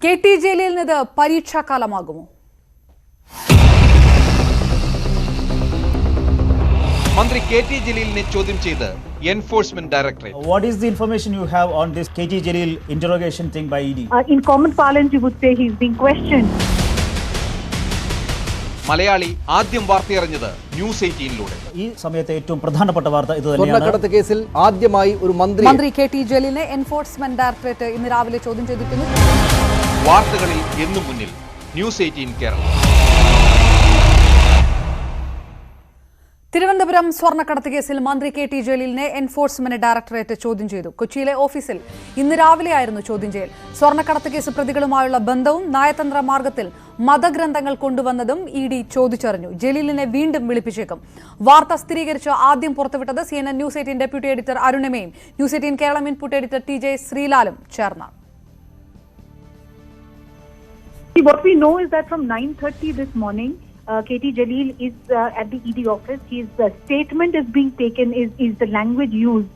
KT ജയിലിൽ നിന്ന് പരീക്ഷാകാലമാകുമോ? മന്ത്രി KT ജലീലിനെ ചോദ്യം ചെയ്ത് enforcement directorate. What is the information you have on this KT Jalil interrogation thing by ED? In common parlance, you would say he's being questioned. Malayali ആദ്യം വാർത്തയറിഞ്ഞത് news 18-ലൂടെ. ഈ സമയത്തെ ഏറ്റവും പ്രധാനപ്പെട്ട വാർത്ത ഇത് തന്നെയാണ്. സ്വർണ്ണക്കടത്ത് കേസിൽ ആദ്യമായി ഒരു മന്ത്രി KT ജലീലിനെ എൻഫോഴ്സ്മെന്റ് ഡയറക്ടറേറ്റ് ഇന്ന് രാവിലെ ചോദ്യം ചെയ്തിരിക്കുന്നു. വാർത്തകളിൽ എന്നും മുന്നിൽ ന്യൂസ് 18 കേരളം. തിരുവനന്തപുരം സ്വർണ്ണക്കടത്ത് കേസിൽ മന്ത്രി KT ജലീലിനെ എൻഫോഴ്സ്മെന്റ് ഡയറക്ടറേറ്റ് ചോദ്യം ചെയ്തു. കൊച്ചിയിലെ ഓഫീസിൽ ഇന്ന് രാവിലെയായിരുന്നു ചോദ്യം ചെയ്യൽ. സ്വർണ്ണക്കടത്ത് കേസ് പ്രതികളുമായുള്ള ബന്ധവും നയതന്ത്ര മാർഗത്തിൽ മതഗ്രന്ഥങ്ങൾ കൊണ്ടുവന്നതും ED ചോദിച്ചറിഞ്ഞു. ജലീലിനെ വീണ്ടും വിളിപ്പിച്ചേക്കും. വാർത്ത സ്ഥിരീകരിച്ച് ആദ്യം പുറത്തുവിട്ടത് CNN ന്യൂസ് 18 ഡെപ്യൂട്ടി എഡിറ്റർ അരുണിമയും news 18 Keralam input editor TJ ശ്രീലാലും ചേർന്നാണ്. What we know is that from 9:30 this morning, KT Jalil is at the ED office. His statement is being taken, is the language used.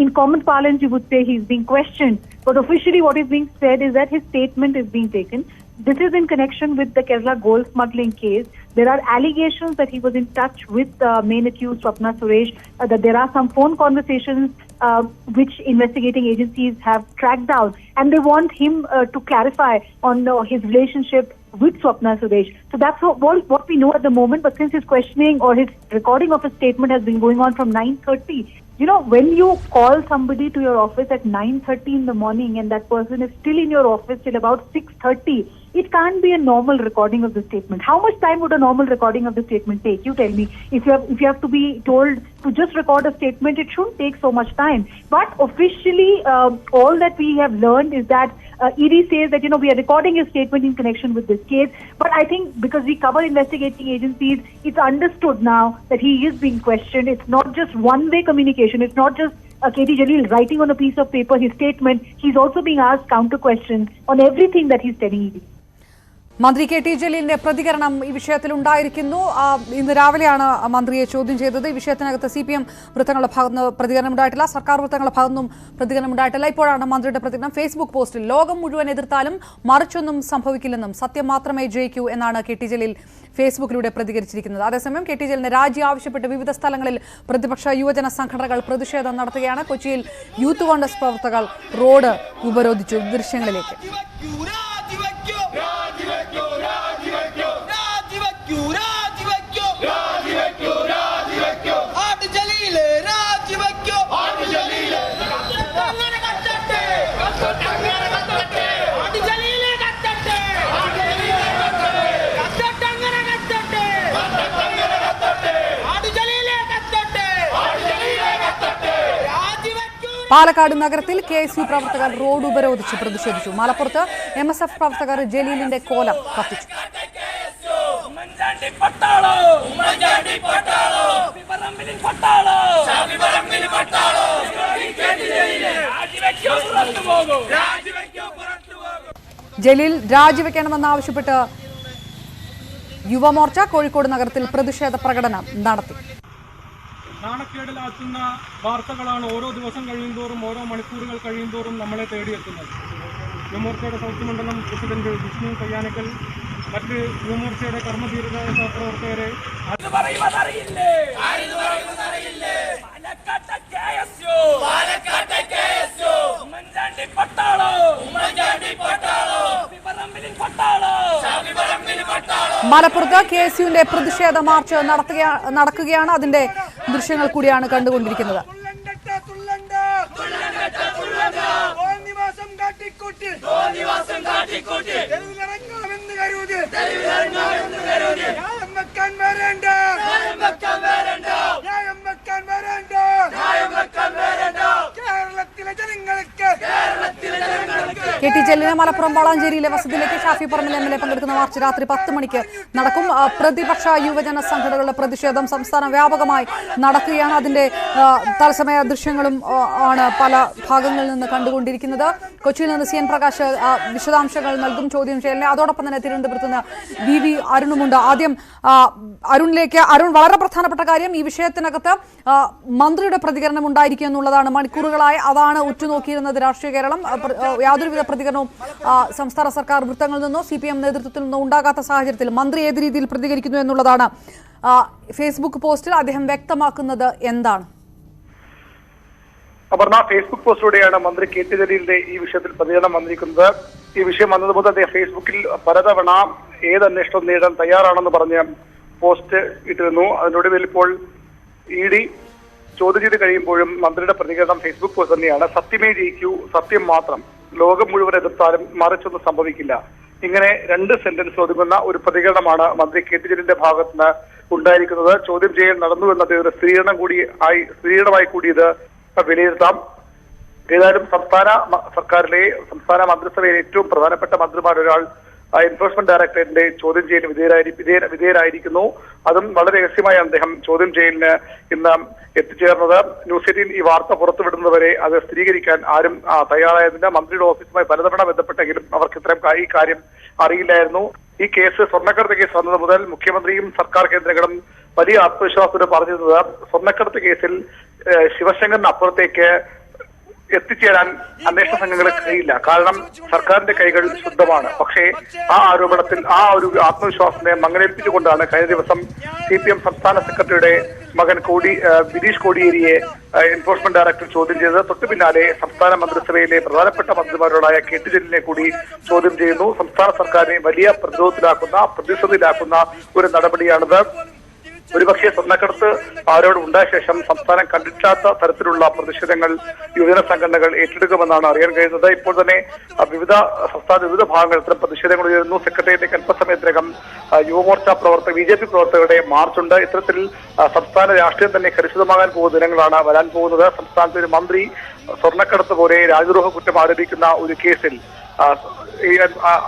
In common parlance, you would say he's being questioned. But officially what is being said is that his statement is being taken. This is in connection with the Kerala gold smuggling case. There are allegations that he was in touch with main accused Swapna Suresh, that there are some phone conversations which investigating agencies have tracked down, and they want him to clarify on his relationship with Swapna Suresh. So that's what we know at the moment. But since his questioning or his recording of his statement has been going on from 9:30, you know, when you call somebody to your office at 9:30 in the morning and that person is still in your office till about 6:30, it can't be a normal recording of the statement. How much time would a normal recording of the statement take? You tell me. If you have to be told to just record a statement, it shouldn't take so much time. But officially, all that we have learned is that ED says that, you know, we are recording his statement in connection with this case. But I think because we cover investigating agencies, it's understood now that he is being questioned. It's not just one-way communication. It's not just KT Jalil writing on a piece of paper his statement. He's also being asked counter questions on everything that he's telling ED. മന്ത്രി KT ജലീലിന്റെ പ്രതികരണം ഈ വിഷയത്തിൽ ഉണ്ടായിരിക്കുന്നു. ഇന്ന് രാവിലെയാണ് മന്ത്രിയെ ചോദ്യം ചെയ്തത്. ഈ വിഷയത്തിനകത്ത് CPM വൃത്തങ്ങളുടെ ഭാഗത്തുനിന്ന് പ്രതികരണം ഉണ്ടായിട്ടില്ല, സർക്കാർ വൃത്തങ്ങളുടെ ഭാഗത്തുനിന്നും പ്രതികരണം ഉണ്ടായിട്ടില്ല. ഇപ്പോഴാണ് മന്ത്രിയുടെ പ്രതികരണം. ഫേസ്ബുക്ക് പോസ്റ്റിൽ ലോകം മുഴുവൻ എതിർത്താലും മറിച്ചൊന്നും സംഭവിക്കില്ലെന്നും സത്യം മാത്രമേ ജയിക്കൂ എന്നാണ് KT ജലീൽ ഫേസ്ബുക്കിലൂടെ പ്രതികരിച്ചിരിക്കുന്നത്. അതേസമയം KT ജലീലിന് രാജി ആവശ്യപ്പെട്ട് വിവിധ സ്ഥലങ്ങളിൽ പ്രതിപക്ഷ യുവജന സംഘടനകൾ പ്രതിഷേധം നടത്തുകയാണ്. കൊച്ചിയിൽ യൂത്ത് കോൺഗ്രസ് പ്രവർത്തകർ റോഡ് ഉപരോധിച്ചു. ദൃശ്യങ്ങളിലേക്ക്. പാലക്കാട് നഗരത്തിൽ KSU പ്രവർത്തകർ റോഡ് ഉപരോധിച്ച് പ്രതിഷേധിച്ചു. മലപ്പുറത്ത് MSF പ്രവർത്തകർ ജലീലിന്റെ കോലം കത്തിച്ചു. ജലീൽ രാജിവെക്കണമെന്നാവശ്യപ്പെട്ട് യുവമോർച്ച കോഴിക്കോട് നഗരത്തിൽ പ്രതിഷേധ പ്രകടനം നടത്തി. നാണക്കേടിലാക്കുന്ന വാർത്തകളാണ് ഓരോ ദിവസം കഴിയുന്തോറും, ഓരോ മണിക്കൂറുകൾ കഴിയുന്തോറും നമ്മളെ തേടിയെത്തുന്നത്. യുവമോർച്ചയുടെ സൗത്ത് മണ്ഡലം പ്രസിഡന്റ് വിഷ്ണു കയ്യാനക്കൽ, മറ്റ് യുവമോർച്ചയുടെ കർമ്മധീരരായ സഹപ്രവർത്തകരെ മലപ്പുറത്ത് KSUവിന്റെ പ്രതിഷേധ മാർച്ച് നടക്കുകയാണ്. അതിന്റെ ദൃശ്യങ്ങൾ കൂടിയാണ് കണ്ടുകൊണ്ടിരിക്കുന്നത്. KT ജലീലിനെ മലപ്പുറം വളാഞ്ചേരിയിലെ വസതിയിലേക്ക് ഷാഫി പറമ്പിൽ MLA പങ്കെടുക്കുന്ന മാർച്ച് രാത്രി 10 മണിക്ക് നടക്കും. പ്രതിപക്ഷ യുവജന സംഘടനകളുടെ പ്രതിഷേധം സംസ്ഥാന വ്യാപകമായി നടക്കുകയാണ്. അതിന്റെ തത്സമയ ദൃശ്യങ്ങളും ആണ് പല ഭാഗങ്ങളിൽ നിന്ന് കണ്ടുകൊണ്ടിരിക്കുന്നത്. കൊച്ചിയിൽ നിന്ന് CN പ്രകാശ് വിശദാംശങ്ങൾ നൽകും ചോദ്യം ചെയ്യലിനെ. അതോടൊപ്പം തന്നെ തിരുവനന്തപുരത്ത് നിന്ന് VV അരുണുമുണ്ട്. ആദ്യം അരുണിലേക്ക്. അരുൺ, വളരെ പ്രധാനപ്പെട്ട കാര്യം, ഈ വിഷയത്തിനകത്ത് മന്ത്രിയുടെ പ്രതികരണം ഉണ്ടായിരിക്കും എന്നുള്ളതാണ്. മണിക്കൂറുകളായി അതാണ് ഉറ്റുനോക്കിയിരുന്നത് രാഷ്ട്രീയ കേരളം. യാതൊരുവിധ പ്രതികരണവും സംസ്ഥാന സർക്കാർ വൃത്തങ്ങളിൽ നിന്നോ CPM നേതൃത്വത്തിൽ നിന്നോ ഉണ്ടാകാത്ത സാഹചര്യത്തിൽ മന്ത്രി ഏത് രീതിയിൽ പ്രതികരിക്കുന്നു എന്നുള്ളതാണ് ഫേസ്ബുക്ക് പോസ്റ്റിൽ അദ്ദേഹം വ്യക്തമാക്കുന്നത് എന്താണ്? അപർണ, ഫേസ്ബുക്ക് പോസ്റ്റിലൂടെയാണ് മന്ത്രി KT ജലീലിന്റെ ഈ വിഷയത്തിൽ പ്രതികരണം വന്നിരിക്കുന്നത്. ഈ വിഷയം വന്നത് മുതൽ അദ്ദേഹം ഫേസ്ബുക്കിൽ പലതവണ ഏത് അന്വേഷണം നേടാൻ തയ്യാറാണെന്ന് പറഞ്ഞ് പോസ്റ്റ് ഇട്ടിരുന്നു. അതിനൊടുവിൽ ഇപ്പോൾ ED ചോദ്യം ചെയ്ത് കഴിയുമ്പോഴും മന്ത്രിയുടെ പ്രതികരണം ഫേസ്ബുക്ക് പോസ്റ്റ് തന്നെയാണ്. സത്യമേ ജയിക്കൂ, സത്യം മാത്രം, ലോകം മുഴുവൻ എതിർത്താലും മറിച്ചൊന്നും സംഭവിക്കില്ല. ഇങ്ങനെ 2 സെന്റൻസ് ഒതുങ്ങുന്ന ഒരു പ്രതികരണമാണ് മന്ത്രി KT ജലീലിന്റെ ഭാഗത്തുനിന്ന് ഉണ്ടായിരിക്കുന്നത്. ചോദ്യം ചെയ്യൽ നടന്നു എന്നത് ഒരു സ്ത്രീകരണമായി കൂടി ഇത് വിലയിരുത്താം. ഏതായാലും സംസ്ഥാന മന്ത്രിസഭയിലെ ഏറ്റവും പ്രധാനപ്പെട്ട മന്ത്രിമാരൊരാൾ എൻഫോഴ്സ്മെന്റ് ഡയറക്ടറേറ്റിന്റെ ചോദ്യം ചെയ്യലിന് വിധേയരായിരിക്കുന്നു. അതും വളരെ രഹസ്യമായാണ് അദ്ദേഹം ചോദ്യം ചെയ്യലിന് ഇന്ന് എത്തിച്ചേർന്നത്. ന്യൂസ് 18 ഈ വാർത്ത പുറത്തുവിടുന്നവരെ അത് സ്ഥിരീകരിക്കാൻ ആരും തയ്യാറായതില്ല. മന്ത്രിയുടെ ഓഫീസുമായി പലതവണ ബന്ധപ്പെട്ടെങ്കിലും അവർക്ക് ഈ കാര്യം അറിയില്ലായിരുന്നു. ഈ കേസ് സ്വർണ്ണക്കടത്ത് കേസ് വന്നത് മുതൽ മുഖ്യമന്ത്രിയും സർക്കാർ കേന്ദ്രങ്ങളും വലിയ ആത്മവിശ്വാസത്തോടെ പറഞ്ഞിരുന്നത് സ്വർണ്ണക്കടത്ത് കേസിൽ ശിവശങ്കറിന് അപ്പുറത്തേക്ക് എത്തിച്ചേരാൻ അന്വേഷണ സംഘങ്ങൾക്ക് കഴിയില്ല. കാരണം സർക്കാരിന്റെ കൈകൾ ശുദ്ധമാണ്. പക്ഷേ ആ ആരോപണത്തിൽ ഒരു ആത്മവിശ്വാസത്തെ മങ്ങലേൽപ്പിച്ചുകൊണ്ടാണ് കഴിഞ്ഞ ദിവസം CPM സംസ്ഥാന സെക്രട്ടറിയുടെ മകൻ ബിനീഷ് കോടിയേരിയെ എൻഫോഴ്സ്മെന്റ് ഡയറക്ടർ ചോദ്യം ചെയ്തത്. തൊട്ടു പിന്നാലെ സംസ്ഥാന മന്ത്രിസഭയിലെ പ്രധാനപ്പെട്ട മന്ത്രിമാരോടായ KT ജലീലിനെ കൂടി ചോദ്യം ചെയ്യുന്നു. സംസ്ഥാന സർക്കാരിനെ വലിയ പ്രതിസന്ധിയിലാക്കുന്ന ഒരു നടപടിയാണിത്. ഒരുപക്ഷെ സ്വർണ്ണക്കടത്ത് ആരോപണം ഉണ്ടായ ശേഷം സംസ്ഥാനം കണ്ടിട്ടാത്ത തരത്തിലുള്ള പ്രതിഷേധങ്ങൾ യുവജന സംഘടനകൾ ഏറ്റെടുക്കുമെന്നാണ് അറിയാൻ കഴിയുന്നത്. ഇപ്പോൾ തന്നെ വിവിധ ഭാഗങ്ങളിൽ ഇത്തരം പ്രതിഷേധങ്ങൾ ഉയരുന്നു. സെക്രട്ടേറിയറ്റിലേക്ക് അല്പസമയത്തിനകം യുവമോർച്ച BJP പ്രവർത്തകരുടെ മാർച്ചുണ്ട്. ഇത്തരത്തിൽ സംസ്ഥാന രാഷ്ട്രീയം തന്നെ കലുഷിതമാകാൻ പോകുന്ന ദിനങ്ങളാണ് വരാൻ പോകുന്നത്. സംസ്ഥാനത്തെ ഒരു മന്ത്രി സ്വർണ്ണക്കടത്ത് പോലെ രാജ്യദ്രോഹ കുറ്റം ആരോപിക്കുന്ന ഒരു കേസിൽ ഈ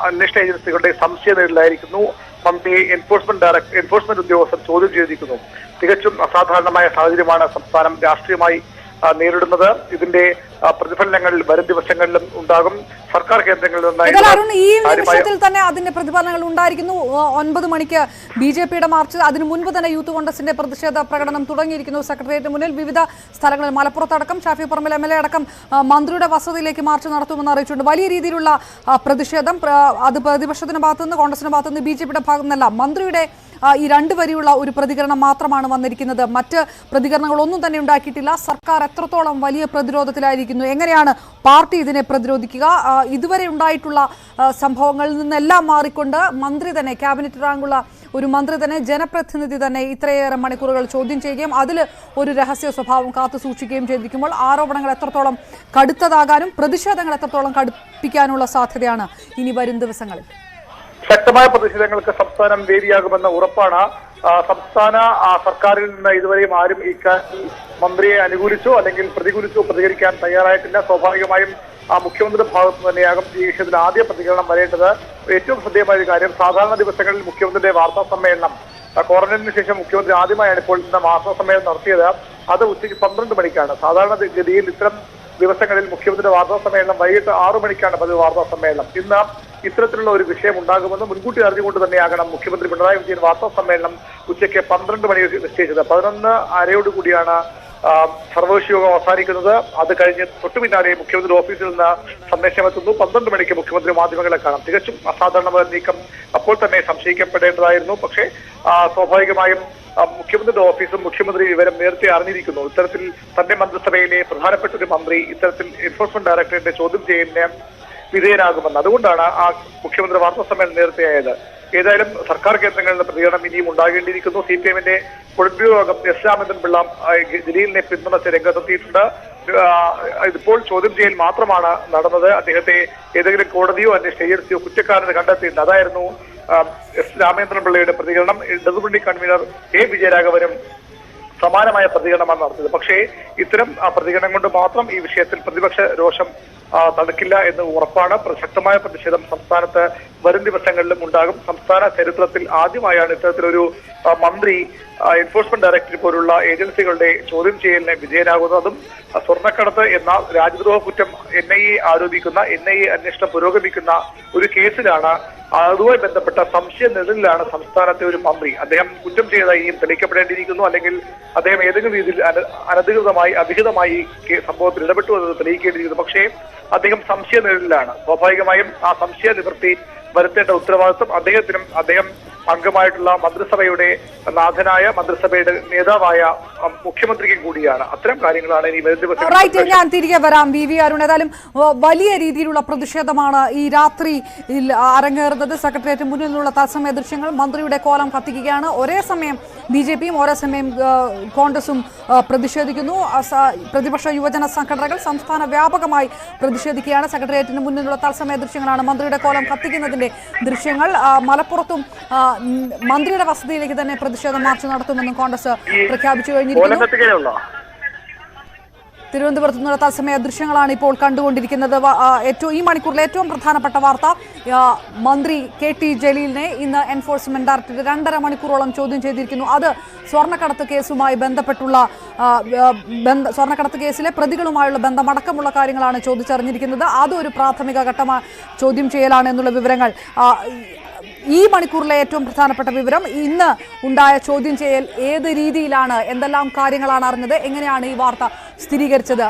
അന്വേഷണ ഏജൻസികളുടെ സംശയനിഴലിലായിരിക്കുന്നു. മന്ത്രിയെ എൻഫോഴ്സ്മെന്റ് ഉദ്യോഗസ്ഥർ ചോദ്യം ചെയ്തിരിക്കുന്നു. തികച്ചും അസാധാരണമായ സാഹചര്യമാണ് സംസ്ഥാനം രാഷ്ട്രീയമായി നേരിടുന്നത്. ഇതിന്റെ പ്രതിഫലനങ്ങൾ വരും ദിവസങ്ങളിലും ഉണ്ടാകും. സർക്കാർ കേന്ദ്രങ്ങളിൽ നിന്ന് ഈ നിമിഷത്തിൽ തന്നെ അതിന്റെ പ്രതിഫലനങ്ങൾ ഉണ്ടായിരിക്കുന്നു. 9 മണിക്ക് BJPയുടെ മാർച്ച്, അതിനു മുൻപ് തന്നെ യൂത്ത് കോൺഗ്രസിന്റെ പ്രതിഷേധ പ്രകടനം തുടങ്ങിയിരിക്കുന്നു. സെക്രട്ടേറിയറ്റിന് മുന്നിൽ വിവിധ സ്ഥലങ്ങളിൽ മലപ്പുറത്തടക്കം ഷാഫി പറമ്പിൽ MLA അടക്കം മന്ത്രിയുടെ വസതിയിലേക്ക് മാർച്ച് നടത്തുമെന്ന് അറിയിച്ചിട്ടുണ്ട്. വലിയ രീതിയിലുള്ള പ്രതിഷേധം, അത് പ്രതിപക്ഷത്തിന്റെ ഭാഗത്തുനിന്ന്, കോൺഗ്രസിന്റെ ഭാഗത്തുനിന്ന്, BJPയുടെ ഭാഗത്തുനിന്നല്ല, മന്ത്രിയുടെ ഈ 2 വരിയുള്ള ഒരു പ്രതികരണം മാത്രമാണ് വന്നിരിക്കുന്നത്. മറ്റ് പ്രതികരണങ്ങളൊന്നും തന്നെ ഉണ്ടാക്കിയിട്ടില്ല. സർക്കാർ എത്രത്തോളം വലിയ പ്രതിരോധത്തിലായിരിക്കുന്നു, എങ്ങനെയാണ് പാർട്ടി ഇതിനെ പ്രതിരോധിക്കുക, ഇതുവരെ ഉണ്ടായിട്ടുള്ള സംഭവങ്ങളിൽ നിന്നെല്ലാം മാറിക്കൊണ്ട് മന്ത്രി തന്നെ, ക്യാബിനറ്റ് റാങ്കുള്ള ഒരു മന്ത്രി തന്നെ, ജനപ്രതിനിധി തന്നെ ഇത്രയേറെ മണിക്കൂറുകൾ ചോദ്യം ചെയ്യുകയും അതിൽ ഒരു രഹസ്യ സ്വഭാവം കാത്തു സൂക്ഷിക്കുകയും ചെയ്തിരിക്കുമ്പോൾ ആരോപണങ്ങൾ എത്രത്തോളം കടുത്തതാകാനും പ്രതിഷേധങ്ങൾ എത്രത്തോളം കടുപ്പിക്കാനുള്ള സാധ്യതയാണ് ഇനി വരും ദിവസങ്ങളിൽ? ശക്തമായ പ്രതിഷേധങ്ങൾക്ക് സംസ്ഥാനം വേദിയാകുമെന്ന ഉറപ്പാണ്. സംസ്ഥാന സർക്കാരിൽ നിന്ന് ഇതുവരെയും ആരും ഇക്കാര്യത്തിൽ മന്ത്രിയെ അനുകൂലിച്ചോ അല്ലെങ്കിൽ പ്രതികരിക്കാൻ തയ്യാറായിട്ടില്ല. സ്വാഭാവികമായും മുഖ്യമന്ത്രിയുടെ ഭാഗത്ത് തന്നെയാകും ഈ വിഷയത്തിൽ ആദ്യ പ്രതികരണം വരേണ്ടത്. ഏറ്റവും ശ്രദ്ധേയമായ ഒരു കാര്യം, സാധാരണ ദിവസങ്ങളിൽ മുഖ്യമന്ത്രിയുടെ വാർത്താ സമ്മേളനം, ക്വാറന്റൈനിന് ശേഷം മുഖ്യമന്ത്രി ആദ്യമായാണ് ഇപ്പോൾ ഇന്ന് വാർത്താ സമ്മേളനം നടത്തിയത്. അത് ഉച്ചയ്ക്ക് 12 മണിക്കാണ്. സാധാരണ ഗതിയിൽ ഇത്തരം ദിവസങ്ങളിൽ മുഖ്യമന്ത്രിയുടെ വാർത്താ സമ്മേളനം വൈകിട്ട് 6 മണിക്കാണ് പതിവ് വാർത്താ സമ്മേളനം. ഇന്ന് ഇത്തരത്തിലുള്ള ഒരു വിഷയം ഉണ്ടാകുമെന്ന് മുൻകൂട്ടി അറിഞ്ഞുകൊണ്ട് തന്നെയാകണം മുഖ്യമന്ത്രി പിണറായി വിജയൻ വാർത്താ സമ്മേളനം ഉച്ചയ്ക്ക് 12 മണിക്ക് നിശ്ചയിച്ചത്. 11:30 സർവകക്ഷി യോഗം അവസാനിക്കുന്നത്. അത് കഴിഞ്ഞ് തൊട്ടു പിന്നാലെ മുഖ്യമന്ത്രി ഓഫീസിൽ നിന്ന് സന്ദേശം എത്തുന്നു. 12 മണിക്ക് മുഖ്യമന്ത്രി മാധ്യമങ്ങളെ കാണാം. തികച്ചും അസാധാരണമായ നീക്കം അപ്പോൾ തന്നെ സംശയിക്കപ്പെടേണ്ടതായിരുന്നു. പക്ഷേ സ്വാഭാവികമായും മുഖ്യമന്ത്രിയുടെ ഓഫീസും മുഖ്യമന്ത്രി വിവരം നേരത്തെ അറിഞ്ഞിരിക്കുന്നു. ഇത്തരത്തിൽ തന്റെ മന്ത്രിസഭയിലെ പ്രധാനപ്പെട്ട ഒരു മന്ത്രി ഇത്തരത്തിൽ എൻഫോഴ്സ്മെന്റ് ഡയറക്ടറേറ്റിന്റെ ചോദ്യം ചെയ്യലിന് വിധേയനാകുമെന്ന്. അതുകൊണ്ടാണ് മുഖ്യമന്ത്രി വാർത്താ സമ്മേളനം നേരത്തെയായത്. ഏതായാലും സർക്കാർ കേന്ദ്രങ്ങളിൽ നിന്ന് പ്രതികരണം ഇനിയും ഉണ്ടാകേണ്ടിയിരിക്കുന്നു. CPMന്റെ പൊളിറ്റ് ബ്യൂറോ അംഗം എസ് രാമചന്ദ്രൻപിള്ള ജലീലിനെ പിന്തുണച്ച് രംഗത്തെത്തിയിട്ടുണ്ട്. ഇതിപ്പോൾ ചോദ്യം ചെയ്യൽ മാത്രമാണ് നടന്നത്. അദ്ദേഹത്തെ ഏതെങ്കിലും കോടതിയോ അന്വേഷണ ഏജൻസിയോ കുറ്റക്കാരന് കണ്ടെത്തിയിട്ടുണ്ട്. അതായിരുന്നു എസ് രാമചന്ദ്രൻപിള്ളയുടെ പ്രതികരണം. ഇടതുമുന്നണി കൺവീനർ A വിജയരാഘവനും സമാനമായ പ്രതികരണമാണ് നടത്തിയത്. പക്ഷേ ഇത്തരം പ്രതികരണം കൊണ്ട് മാത്രം ഈ വിഷയത്തിൽ പ്രതിപക്ഷ രോഷം തടുക്കില്ല എന്ന് ഉറപ്പാണ്. ശക്തമായ പ്രതിഷേധം സംസ്ഥാനത്ത് വരും ദിവസങ്ങളിലും ഉണ്ടാകും. സംസ്ഥാന ചരിത്രത്തിൽ ആദ്യമായാണ് ഇത്തരത്തിലൊരു മന്ത്രി എൻഫോഴ്സ്മെന്റ് ഡയറക്ടറേറ്റ് പോലുള്ള ഏജൻസികളുടെ ചോദ്യം ചെയ്യലിന് വിധേയനാകുന്നത്. അതും സ്വർണ്ണക്കടത്ത് എന്ന രാജ്യദ്രോഹ കുറ്റം NIA ആരോപിക്കുന്ന, NIA അന്വേഷണം പുരോഗമിക്കുന്ന ഒരു കേസിലാണ് അതുമായി ബന്ധപ്പെട്ട സംശയ നിഴലിലാണ് സംസ്ഥാനത്തെ ഒരു മന്ത്രി. അദ്ദേഹം കുറ്റം ചെയ്ത ഇനിയും തെളിയിക്കപ്പെടേണ്ടിയിരിക്കുന്നു, അല്ലെങ്കിൽ അദ്ദേഹം ഏതെങ്കിലും രീതിയിൽ അധികൃതമായി സംഭവത്തിൽ ഇടപെട്ടു എന്നത് തെളിയിക്കേണ്ടിയിരിക്കുന്നു. പക്ഷേ അദ്ദേഹം സംശയ നിഴലിലാണ്. സ്വാഭാവികമായും ആ സംശയ നിവൃത്തി വരുത്തേണ്ട ഉത്തരവാദിത്വം അദ്ദേഹം അംഗമായിട്ടുള്ള മന്ത്രിസഭയുടെ നാഥനായ മന്ത്രിസഭയുടെ നേതാവായ മുഖ്യമന്ത്രിക്കും കൂടിയാണ്. അത്തരം കാര്യങ്ങളാണ് ഇനി വരും ദിവസങ്ങളിൽ. ഞാൻ തിരികെ വരാം വി അരുൺ. ഏതായാലും വലിയ രീതിയിലുള്ള പ്രതിഷേധമാണ് ഈ രാത്രി അരങ്ങേറുന്നത്. സെക്രട്ടേറിയറ്റ് മുന്നിൽ നിന്നുള്ള തത്സമയ ദൃശ്യങ്ങൾ മന്ത്രിയുടെ കോലം കത്തിക്കുകയാണ്. ഒരേ സമയം BJP-യും ഒരേ സമയം കോൺഗ്രസും പ്രതിഷേധിക്കുന്നു. പ്രതിപക്ഷ യുവജന സംഘടനകൾ സംസ്ഥാന വ്യാപകമായി പ്രതിഷേധിക്കുകയാണ്. സെക്രട്ടേറിയറ്റിന് മുന്നിലുള്ള തത്സമയ ദൃശ്യങ്ങളാണ് മന്ത്രിയുടെ കോലം കത്തിക്കുന്നതിന്റെ ദൃശ്യങ്ങൾ. മലപ്പുറത്തും മന്ത്രിയുടെ വസതിയിലേക്ക് തന്നെ പ്രതിഷേധ മാർച്ച് നടത്തുമെന്നും കോൺഗ്രസ് പ്രഖ്യാപിച്ചു കഴിഞ്ഞിരിക്കുന്നു. തിരുവനന്തപുരത്ത് നിന്നുള്ള തത്സമയ ദൃശ്യങ്ങളാണ് ഇപ്പോൾ കണ്ടുകൊണ്ടിരിക്കുന്നത്. ഈ മണിക്കൂറിലെ ഏറ്റവും പ്രധാനപ്പെട്ട വാർത്ത, മന്ത്രി KT ജലീലിനെ ഇന്ന് എൻഫോഴ്സ്മെന്റ് ഡയറക്ടറേറ്റ് 2.5 മണിക്കൂറോളം ചോദ്യം ചെയ്തിരിക്കുന്നു. അത് സ്വർണ്ണക്കടത്ത് കേസുമായി ബന്ധപ്പെട്ടുള്ള സ്വർണ്ണക്കടത്ത് കേസിലെ പ്രതികളുമായുള്ള ബന്ധമടക്കമുള്ള കാര്യങ്ങളാണ് ചോദിച്ചറിഞ്ഞിരിക്കുന്നത്. അതൊരു പ്രാഥമിക ഘട്ടമായി ചോദ്യം ചെയ്യലാണ് എന്നുള്ള വിവരങ്ങൾ. ഈ മണിക്കൂറിലെ ഏറ്റവും പ്രധാനപ്പെട്ട വിവരം, ഇന്ന് ഉണ്ടായ ചോദ്യം ചെയ്യൽ ഏത് രീതിയിലാണ്, എന്തെല്ലാം കാര്യങ്ങളാണ് അറിഞ്ഞത്, എങ്ങനെയാണ് ഈ വാർത്ത സ്ഥിരീകരിച്ചത്?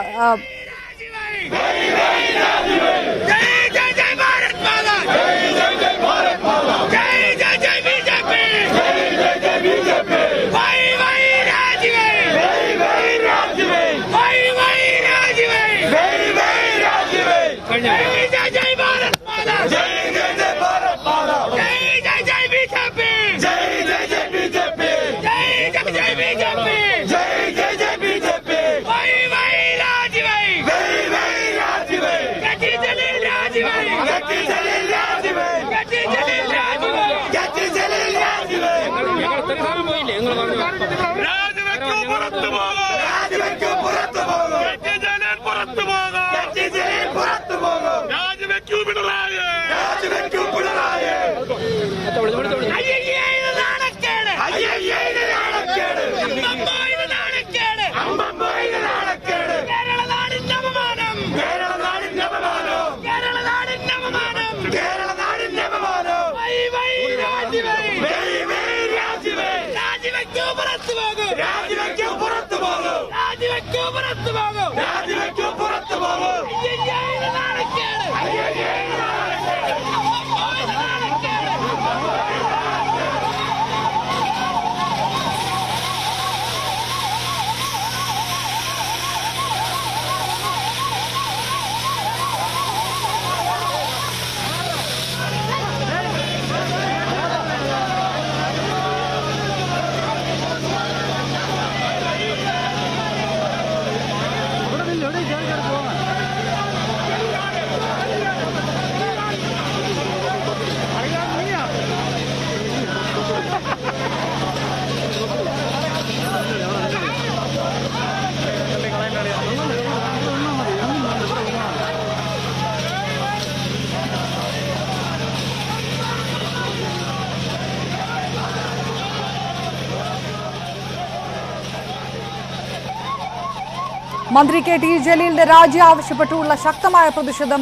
മന്ത്രി KT ജലീലിന്റെ രാജി ആവശ്യപ്പെട്ടുള്ള ശക്തമായ പ്രതിഷേധം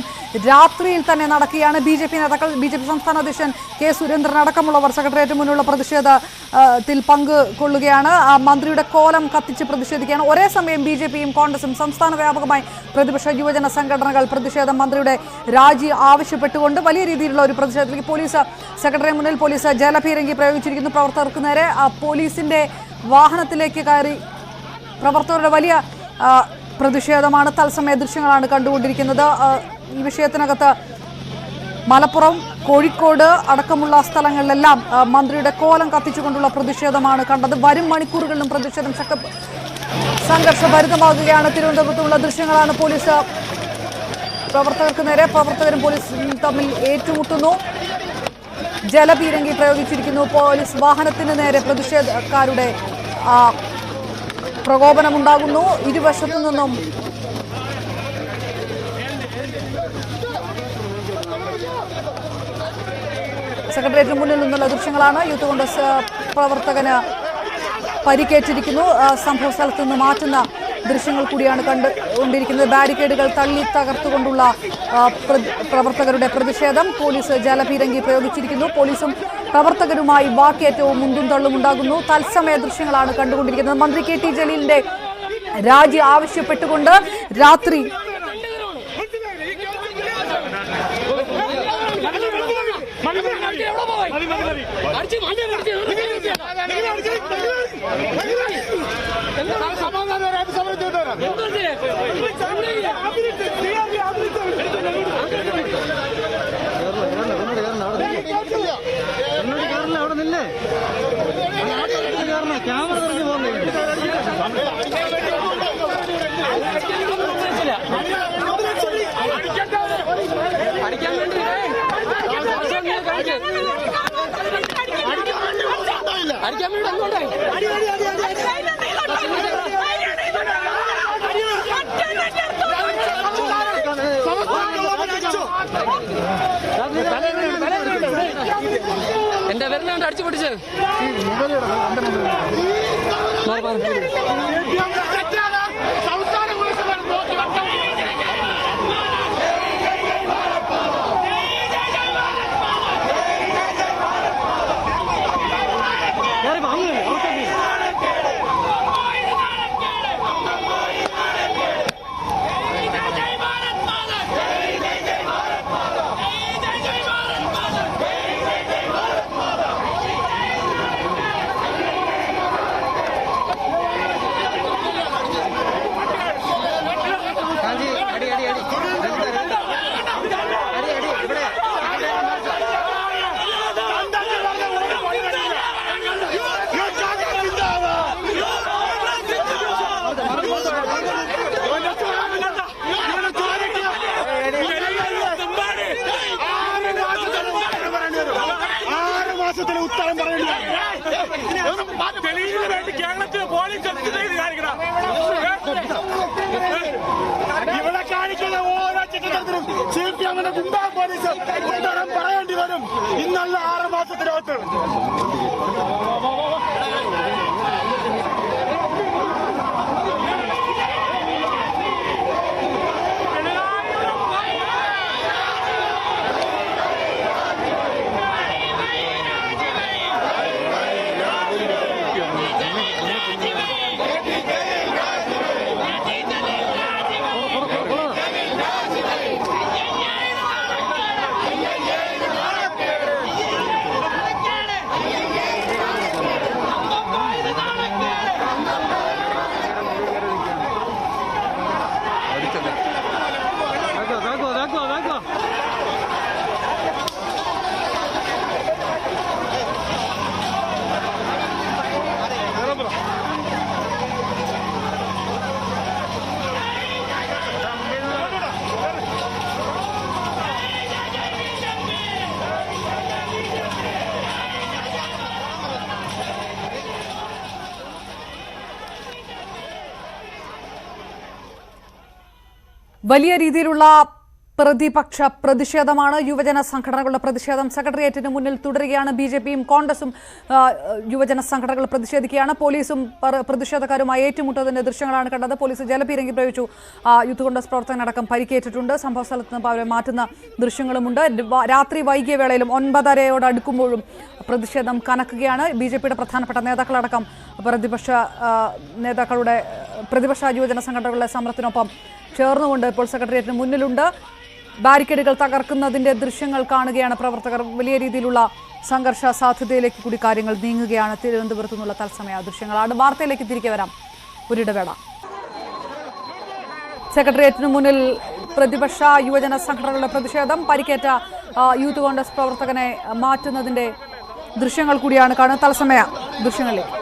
രാത്രിയിൽ തന്നെ നടക്കുകയാണ്. BJP നേതാക്കൾ, BJP സംസ്ഥാന അധ്യക്ഷൻ K സുരേന്ദ്രൻ അടക്കമുള്ളവർ സെക്രട്ടേറിയറ്റ് മുന്നിലുള്ള പ്രതിഷേധത്തിൽ പങ്കുകൊള്ളുകയാണ്. മന്ത്രിയുടെ കോലം കത്തിച്ച് പ്രതിഷേധിക്കുകയാണ്. ഒരേ സമയം BJP-യും കോൺഗ്രസും സംസ്ഥാന വ്യാപകമായി പ്രതിപക്ഷ യുവജന സംഘടനകൾ പ്രതിഷേധം, മന്ത്രിയുടെ രാജി ആവശ്യപ്പെട്ടുകൊണ്ട് വലിയ രീതിയിലുള്ള ഒരു പ്രതിഷേധത്തിലേക്ക് പോലീസ്, സെക്രട്ടേറിയറ്റ് മുന്നിൽ പോലീസ് ജലപീരങ്കി പ്രയോഗിച്ചിരിക്കുന്നു. പ്രവർത്തകർക്ക് നേരെ പോലീസിന്റെ വാഹനത്തിലേക്ക് കയറി പ്രവർത്തകരുടെ വലിയ പ്രതിഷേധമാണ്. തത്സമയ ദൃശ്യങ്ങളാണ് കണ്ടുകൊണ്ടിരിക്കുന്നത്. ഈ വിഷയത്തിനകത്ത് മലപ്പുറം, കോഴിക്കോട് അടക്കമുള്ള സ്ഥലങ്ങളിലെല്ലാം മന്ത്രിയുടെ കോലം കത്തിച്ചുകൊണ്ടുള്ള പ്രതിഷേധമാണ് കണ്ടത്. വരും മണിക്കൂറുകളിലും പ്രതിഷേധം സംഘർഷഭരിതമാകുകയാണ്. തിരുവനന്തപുരത്തുള്ള ദൃശ്യങ്ങളാണ്. പോലീസ് പ്രവർത്തകർക്ക് നേരെ, പ്രവർത്തകരും പോലീസും തമ്മിൽ ഏറ്റുമുട്ടുന്നു. ജലപീരങ്കി പ്രയോഗിച്ചിരിക്കുന്നു. പോലീസ് വാഹനത്തിന് നേരെ പ്രതിഷേധക്കാരുടെ പ്രകോപനമുണ്ടാകുന്നു. ഇരുവശത്തു നിന്നും സെക്രട്ടേറിയറ്റിന് മുന്നിൽ നിന്നുള്ള ദൃശ്യങ്ങളാണ്. യൂത്ത് കോൺഗ്രസ് പ്രവർത്തകന് പരിക്കേറ്റിരിക്കുന്നു. സംഭവ സ്ഥലത്ത് നിന്ന് മാറ്റുന്ന ദൃശ്യങ്ങൾ കൂടിയാണ് കണ്ടുകൊണ്ടിരിക്കുന്നത്. ബാരിക്കേഡുകൾ തള്ളി തകർത്തുകൊണ്ടുള്ള പ്രവർത്തകരുടെ പ്രതിഷേധം. പോലീസ് ജലപീരങ്കി പ്രയോഗിച്ചിരിക്കുന്നു. പോലീസും പ്രവർത്തകരുമായി വാക്കേറ്റവും മുന്തും തള്ളും ഉണ്ടാകുന്നു. തത്സമയ ദൃശ്യങ്ങളാണ് കണ്ടുകൊണ്ടിരിക്കുന്നത്. മന്ത്രി KT ജലീലിന്റെ രാജി ആവശ്യപ്പെട്ടുകൊണ്ട് രാത്രി എന്റെ വിരലുകൊണ്ട് അടിച്ചു പൊട്ടിച്ച് ഉത്തരം പറയണ്ട. കേരളത്തിലെ പോലീസ് ഇവിടെ കാണിക്കുന്ന ഓരോ ചിത്രത്തിനും CPM-ന്റെ ഗുണ്ടാ പോലീസ് ഉത്തരം പറയേണ്ടി വരും. ഇന്നല്ല 6 മാസത്തിനകത്ത്. വലിയ രീതിയിലുള്ള പ്രതിപക്ഷ പ്രതിഷേധമാണ്. യുവജന സംഘടനകളുടെ പ്രതിഷേധം സെക്രട്ടേറിയറ്റിന് മുന്നിൽ തുടരുകയാണ്. BJP-യും കോൺഗ്രസും യുവജന സംഘടനകൾ പ്രതിഷേധിക്കുകയാണ്. പോലീസും പ്രതിഷേധക്കാരുമായി ഏറ്റുമുട്ടതിന്റെ ദൃശ്യങ്ങളാണ് കണ്ടത്. പോലീസ് ജലപീരങ്കി പ്രയോഗിച്ചു. യൂത്ത് കോൺഗ്രസ് പ്രവർത്തകനടക്കം പരിക്കേറ്റിട്ടുണ്ട്. സംഭവ സ്ഥലത്ത് നിന്ന് അവരെ മാറ്റുന്ന ദൃശ്യങ്ങളുമുണ്ട്. രാത്രി വൈകിയ വേളയിലും 9:30 അടുക്കുമ്പോഴും പ്രതിഷേധം കനക്കുകയാണ്. BJP-യുടെ പ്രധാനപ്പെട്ട നേതാക്കളടക്കം പ്രതിപക്ഷ യുവജന സംഘടനകളുടെ സമരത്തിനൊപ്പം ചേർന്നുകൊണ്ട് ഇപ്പോൾ സെക്രട്ടേറിയറ്റിന് മുന്നിലുണ്ട്. ബാരിക്കേഡുകൾ തകർക്കുന്നതിന്റെ ദൃശ്യങ്ങൾ കാണുകയാണ് പ്രവർത്തകർ. വലിയ രീതിയിലുള്ള സംഘർഷ സാധ്യതയിലേക്ക് കൂടി കാര്യങ്ങൾ നീങ്ങുകയാണ്. തിരുവനന്തപുരത്തു നിന്നുള്ള തത്സമയ ദൃശ്യങ്ങളാണ്. വാർത്തയിലേക്ക് തിരികെ വരാം. ഒരിടവേള. സെക്രട്ടേറിയറ്റിന് മുന്നിൽ പ്രതിപക്ഷ യുവജന സംഘടനകളുടെ പ്രതിഷേധം. പരിക്കേറ്റ യൂത്ത് കോൺഗ്രസ് പ്രവർത്തകനെ മാറ്റുന്നതിന്റെ ദൃശ്യങ്ങൾ കൂടിയാണ് കാണുന്നത്. തത്സമയ ദൃശ്യങ്ങളിലേക്ക്.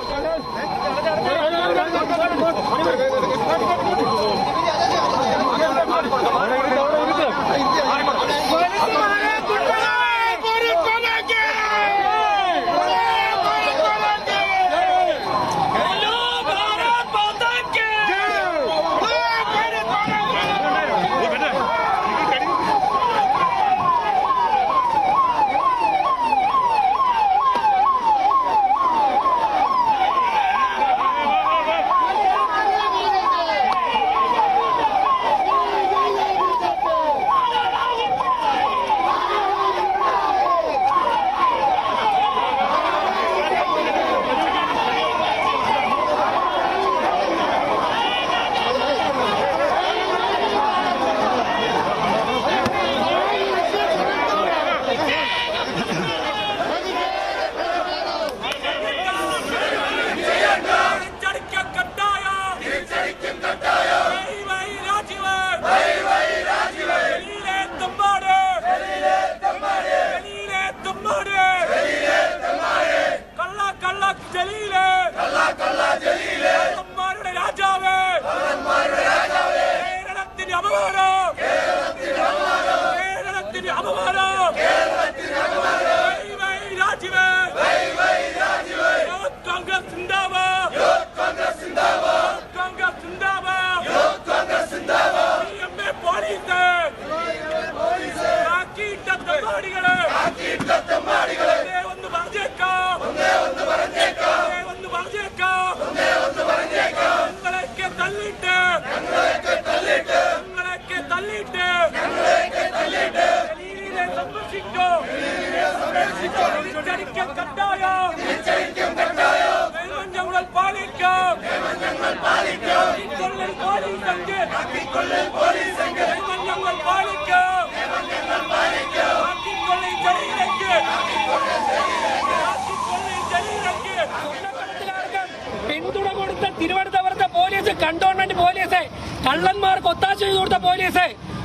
പിന്തുണ കൊടുത്ത തിരുവനന്തപുരത്തെ പോലീസ്, കണ്ടോൺമെന്റ് പോലീസ്, കള്ളന്മാർക്ക് ഒത്താശ ചെയ്ത് കൊടുത്ത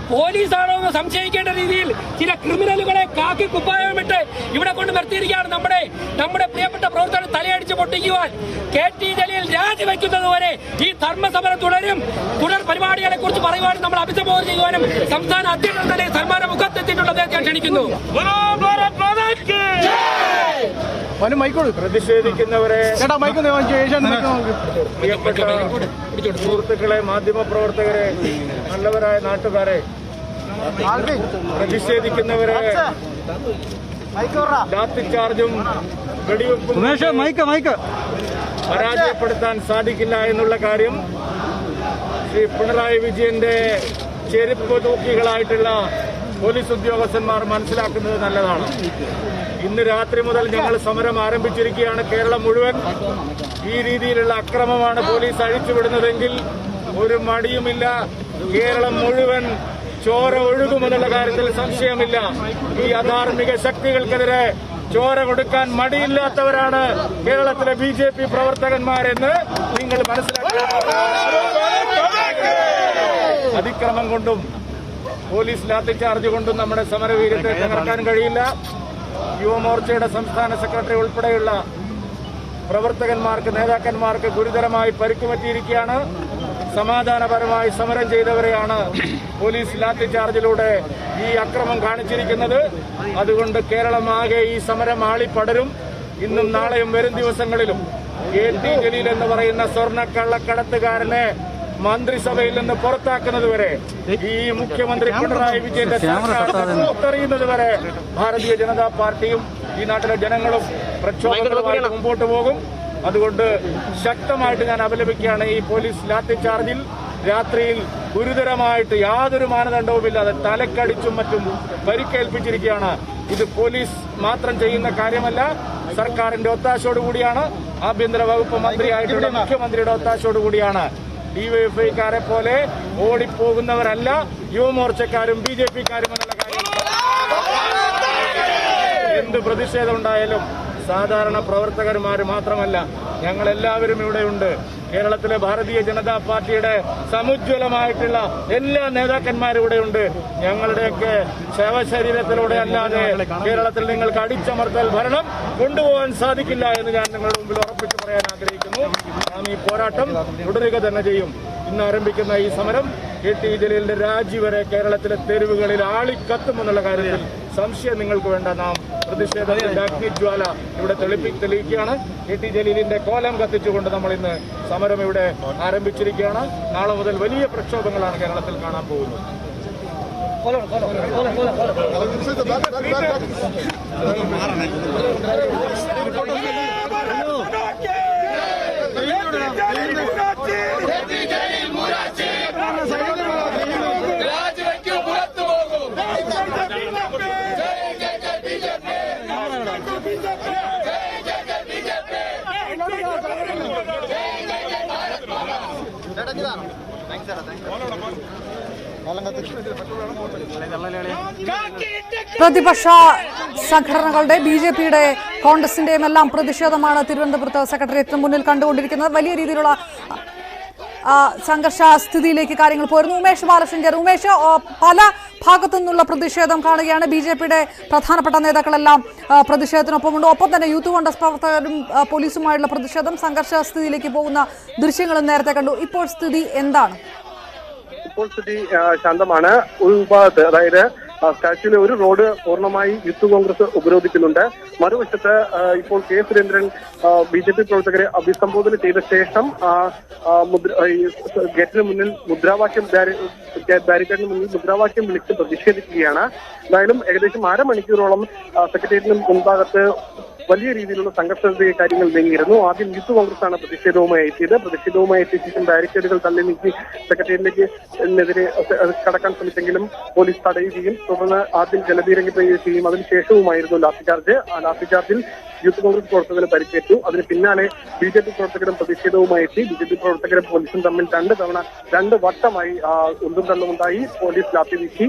പോലീസാണോ എന്ന് സംശയിക്കേണ്ട രീതിയിൽ ചില ക്രിമിനലുകളെ കാക്കി കുപ്പായമിട്ട് ഇവിടെ കൊണ്ട് നിർത്തിയിരിക്കുകയാണ്. നമ്മുടെ പ്രിയപ്പെട്ട പ്രവർത്തകർ തലയടിച്ച് പൊട്ടിക്കുവാൻ KT ജലീൽ രാജിവെക്കുന്നതുവരെ ഈ ധർമ്മസമരം തുടരും. തുടർ പരിപാടികളെ കുറിച്ച് പറയുവാനും നമ്മൾ അഭിസംബോധന ചെയ്യുവാനും സംസ്ഥാന അധ്യക്ഷൻ തന്നെ സന്മാന മുഖത്തെത്തിയിട്ടുള്ളത് ഞാൻ ക്ഷണിക്കുന്നു. പ്രതിഷേധിക്കുന്നവരെ, സുഹൃത്തുക്കളെ, മാധ്യമപ്രവർത്തകരെ, നല്ലവരായ നാട്ടുകാരെ, പ്രതിഷേധിക്കുന്നവരെ ലാത്തിച്ചാർജും വെടിവെപ്പും പരാജയപ്പെടുത്താൻ സാധിക്കില്ല എന്നുള്ള കാര്യം ശ്രീ പിണറായി വിജയന്റെ ചെരുപ്പ് തൂക്കികളായിട്ടുള്ള പോലീസ് ഉദ്യോഗസ്ഥന്മാർ മനസ്സിലാക്കുന്നത് നല്ലതാണ്. ഇന്ന് രാത്രി മുതൽ ഞങ്ങൾ സമരം ആരംഭിച്ചിരിക്കുകയാണ്. കേരളം മുഴുവൻ ഈ രീതിയിലുള്ള അക്രമമാണ് പോലീസ് അഴിച്ചുവിടുന്നതെങ്കിൽ ഒരു മടിയുമില്ല. കേരളം മുഴുവൻ ചോര ഒഴുകുമെന്നുള്ള കാര്യത്തിൽ സംശയമില്ല. ഈ അധാർമിക ശക്തികൾക്കെതിരെ ചോര കൊടുക്കാൻ മടിയില്ലാത്തവരാണ് കേരളത്തിലെ BJP പ്രവർത്തകന്മാരെന്ന് നിങ്ങൾ മനസ്സിലാക്കണം. അതിക്രമം കൊണ്ടും പോലീസ് ലാത്തിച്ചാർജ് കൊണ്ടും നമ്മുടെ സമരവീര്യത്തെ തകർക്കാൻ കഴിയില്ല. യുവമോർച്ചയുടെ സംസ്ഥാന സെക്രട്ടറി ഉൾപ്പെടെയുള്ള പ്രവർത്തകന്മാർക്ക്, നേതാക്കന്മാർക്ക് ഗുരുതരമായി പരിക്കുപറ്റിയിരിക്കുകയാണ്. സമാധാനപരമായി സമരം ചെയ്തവരെയാണ് പോലീസ് ലാത്തിച്ചാർജിലൂടെ ഈ അക്രമം കാണിച്ചിരിക്കുന്നത്. അതുകൊണ്ട് കേരളമാകെ ഈ സമരം ആളിപ്പടരും. ഇന്നും നാളെയും വരും ദിവസങ്ങളിലും KT ജലീൽ എന്ന് പറയുന്ന സ്വർണ്ണക്കള്ളക്കടത്തുകാരനെ മന്ത്രിസഭയിൽ നിന്ന് പുറത്താക്കുന്നതുവരെ, ഈ മുഖ്യമന്ത്രി പിണറായി വിജയന്റെ പുറത്തറിയുന്നതുവരെ ഭാരതീയ ജനതാ പാർട്ടിയും ഈ നാട്ടിലെ ജനങ്ങളും പ്രക്ഷോഭങ്ങളുമായി മുമ്പോട്ട് പോകും. അതുകൊണ്ട് ശക്തമായിട്ട് ഞാൻ അപലപിക്കുകയാണ്. ഈ പോലീസ് ലാത്തിച്ചാർജിൽ രാത്രിയിൽ ഗുരുതരമായിട്ട് യാതൊരു മാനദണ്ഡവുമില്ലാതെ തലക്കടിച്ചും മറ്റും പരിക്കേൽപ്പിച്ചിരിക്കുകയാണ്. ഇത് പോലീസ് മാത്രം ചെയ്യുന്ന കാര്യമല്ല, സർക്കാരിന്റെ ഒത്താശയോടുകൂടിയാണ്. ആഭ്യന്തര വകുപ്പ് മന്ത്രിയായിട്ടുള്ള മുഖ്യമന്ത്രിയുടെ ഒത്താശയോടുകൂടിയാണ്. DYFIക്കാരെ പോലെ ഓടിപ്പോകുന്നവരല്ല യുവമോർച്ചക്കാരും BJPക്കാരും എന്നുള്ള കാര്യം. എന്ത് പ്രതിഷേധം ഉണ്ടായാലും സാധാരണ പ്രവർത്തകന്മാർ മാത്രമല്ല, ഞങ്ങളെല്ലാവരും ഇവിടെയുണ്ട്. കേരളത്തിലെ ഭാരതീയ ജനതാ പാർട്ടിയുടെ സമുജ്വലമായിട്ടുള്ള എല്ലാ നേതാക്കന്മാരും ഇവിടെയുണ്ട്. ഞങ്ങളുടെയൊക്കെ ശവശരീരത്തിലൂടെ അല്ലാതെ കേരളത്തിൽ നിങ്ങൾക്ക് അടിച്ചമർത്തൽ ഭരണം കൊണ്ടുപോകാൻ സാധിക്കില്ല എന്ന് ഞാൻ നിങ്ങളുടെ മുമ്പിൽ ഉറപ്പിച്ചു പറയാൻ ആഗ്രഹിക്കുന്നു. നാം ഈ പോരാട്ടം തുടരുക തന്നെ ചെയ്യും. ഇന്ന് ആരംഭിക്കുന്ന ഈ സമരം KT ജലീലിന്റെ രാജി വരെ കേരളത്തിലെ തെരുവുകളിൽ ആളിക്കത്തുമെന്നുള്ള കാര്യത്തിൽ സംശയം നിങ്ങൾക്ക് വേണ്ട. നാം പ്രതിഷേധത്തിന്റെ അഗ്നിജ്വാല ഇവിടെ തെളിയിക്കുകയാണ്. KT ജലീലിന്റെ കോലം കത്തിച്ചുകൊണ്ട് നമ്മൾ ഇന്ന് സമരം ഇവിടെ ആരംഭിച്ചിരിക്കുകയാണ്. നാളെ മുതൽ വലിയ പ്രക്ഷോഭങ്ങളാണ് കേരളത്തിൽ കാണാൻ പോകുന്നത്. പ്രതിപക്ഷ സംഘടനകളുടെ BJPയുടെ കോൺഗ്രസിന്റെയും എല്ലാം പ്രതിഷേധമാണ് തിരുവനന്തപുരത്ത് സെക്രട്ടേറിയറ്റിന് മുന്നിൽ കണ്ടുകൊണ്ടിരിക്കുന്നത്. വലിയ രീതിയിലുള്ള സംഘർഷ സ്ഥിതിയിലേക്ക് കാര്യങ്ങൾ പോയിരുന്നു. ഉമേഷ് ബാലശങ്കർ, ഉമേഷ്, പല ഭാഗത്തു നിന്നുള്ള പ്രതിഷേധം കാണുകയാണ്. BJPയുടെ പ്രധാനപ്പെട്ട നേതാക്കളെല്ലാം പ്രതിഷേധത്തിനൊപ്പമുണ്ട്. ഒപ്പം തന്നെ യൂത്ത് കോൺഗ്രസ് പ്രവർത്തകരും പോലീസുമായുള്ള പ്രതിഷേധം, സംഘർഷ സ്ഥിതിയിലേക്ക് പോകുന്ന ദൃശ്യങ്ങളും നേരത്തെ കണ്ടു. ഇപ്പോൾ സ്ഥിതി എന്താണ്? ഇപ്പോൾ സ്ഥിതി ശാന്തമാണ്. ഒരു ഭാഗത്ത്, അതായത് സ്റ്റാച്യൂവിലെ ഒരു റോഡ് പൂർണ്ണമായി യൂത്ത് കോൺഗ്രസ് ഉപരോധിക്കുന്നുണ്ട്. മറുവശത്ത് ഇപ്പോൾ K സുരേന്ദ്രൻ BJP പ്രവർത്തകരെ അഭിസംബോധന ചെയ്ത ശേഷം ഗേറ്റിന് മുന്നിൽ ബാരിക്കേഡിന് മുന്നിൽ മുദ്രാവാക്യം വിളിച്ച് പ്രതിഷേധിക്കുകയാണ്. എന്തായാലും ഏകദേശം അരമണിക്കൂറോളം സെക്രട്ടേറിയറ്റിന് മുൻഭാഗത്ത് വലിയ രീതിയിലുള്ള സംഘർഷ കാര്യങ്ങൾ നീങ്ങിയിരുന്നു. ആദ്യം യൂത്ത് കോൺഗ്രസ് ആണ് പ്രതിഷേധവുമായി എത്തിയത്. പ്രതിഷേധവുമായി എത്തിയ ശേഷം ബാരിക്കേഡുകൾ തള്ളി നീക്കി സെക്രട്ടേറിയറ്റിനെതിരെ കടക്കാൻ ശ്രമിച്ചെങ്കിലും പോലീസ് തടയുകയും തുടർന്ന് ആദ്യം ജലപീരങ്കി പ്രയോഗിക്കുകയും അതിനുശേഷവുമായിരുന്നു ലാത്തിചാർജ്. ആ ലാത്തിചാർജിൽ യൂത്ത് കോൺഗ്രസ് പ്രവർത്തകന് പരിക്കേറ്റു. അതിന് പിന്നാലെ BJP പ്രവർത്തകരും പ്രതിഷേധവുമായി എത്തി. BJP പ്രവർത്തകരും പോലീസും തമ്മിൽ രണ്ട് വട്ടമായി ഉന്തും തള്ളുമുണ്ടായി. പോലീസ് ലാത്തി വീശി.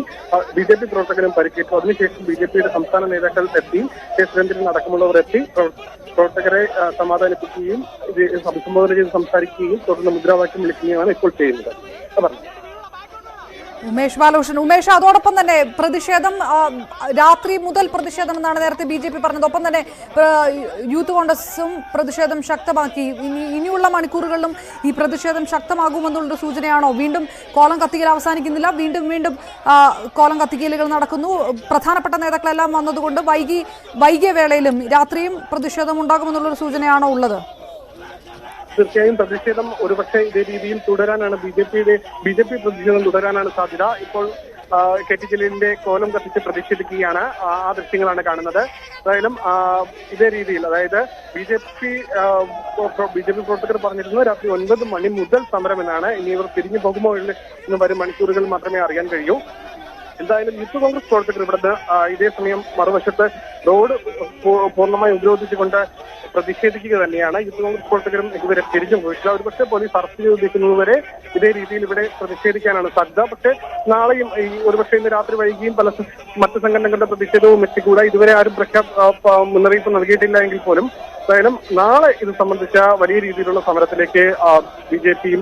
BJP പ്രവർത്തകരും പരിക്കേറ്റു. അതിനുശേഷം BJPയുടെ സംസ്ഥാന നേതാക്കൾ എത്തി. സുരേന്ദ്രൻ അടക്കമുള്ളവർ എത്തി പ്രവർത്തകരെ സമാധാനിപ്പിക്കുകയും അഭിസംബോധന ചെയ്ത് സംസാരിക്കുകയും തുടർന്ന് മുദ്രാവാക്യം വിളിക്കുകയാണ് ഇപ്പോൾ ചെയ്യുന്നത്. ഉമേഷ് ബാലകൃഷ്ണൻ, ഉമേഷ്, അതോടൊപ്പം തന്നെ പ്രതിഷേധം രാത്രി മുതൽ പ്രതിഷേധം എന്നാണ് നേരത്തെ BJP പറഞ്ഞത്. ഒപ്പം തന്നെ യൂത്ത് കോൺഗ്രസും പ്രതിഷേധം ശക്തമാക്കി. ഇനിയുള്ള മണിക്കൂറുകളിലും ഈ പ്രതിഷേധം ശക്തമാകുമെന്നുള്ള സൂചനയാണോ? വീണ്ടും കോലം കത്തിക്കൽ അവസാനിക്കുന്നില്ല, വീണ്ടും കോലം കത്തിക്കലുകൾ നടക്കുന്നു. പ്രധാനപ്പെട്ട നേതാക്കളെല്ലാം വന്നതുകൊണ്ട് വൈകിയ വേളയിലും രാത്രിയും പ്രതിഷേധം ഉണ്ടാകുമെന്നുള്ളൊരു സൂചനയാണോ ഉള്ളത്? തീർച്ചയായും പ്രതിഷേധം ഒരുപക്ഷെ ഇതേ രീതിയിൽ തുടരാനാണ് BJP പ്രതിഷേധം തുടരാനാണ് സാധ്യത. ഇപ്പോൾ KT ജലീലിന്റെ കോലം കത്തിച്ച് പ്രതിഷേധിക്കുകയാണ്. ആ ദൃശ്യങ്ങളാണ് കാണുന്നത്. എന്തായാലും ഇതേ രീതിയിൽ, അതായത് BJP പ്രവർത്തകർ പറഞ്ഞിരുന്നു രാത്രി 9 മണി മുതൽ സമരമെന്നാണ്. ഇനി ഇവർ തിരിഞ്ഞു പോകുമോ എന്ന് വരും മണിക്കൂറുകൾ മാത്രമേ അറിയാൻ കഴിയൂ. എന്തായാലും യൂത്ത് കോൺഗ്രസ് പ്രവർത്തകർ ഇവിടുന്ന് ഇതേ സമയം മറുവശത്ത് റോഡ് പൂർണ്ണമായി ഉപരോധിച്ചുകൊണ്ട് പ്രതിഷേധിക്കുക തന്നെയാണ്. യൂത്ത് കോൺഗ്രസ് പ്രവർത്തകരും ഇതുവരെ തിരിച്ചു പോയിട്ടില്ല. ഒരുപക്ഷെ പോലീസ് അറസ്റ്റ് ചെയ്തിരിക്കുന്നതുവരെ ഇതേ രീതിയിൽ ഇവിടെ പ്രതിഷേധിക്കാനാണ് സാധ്യത. പക്ഷേ നാളെയും ഒരുപക്ഷെ ഇന്ന് രാത്രി വൈകിയും മറ്റു സംഘടനകളുടെ പ്രതിഷേധവും എത്തിക്കൂടാ. ഇതുവരെ ആരും മുന്നറിയിപ്പ് നൽകിയിട്ടില്ല എങ്കിൽ പോലും എന്തായാലും നാളെ ഇത് സംബന്ധിച്ച വലിയ രീതിയിലുള്ള സമരത്തിലേക്ക് BJPയും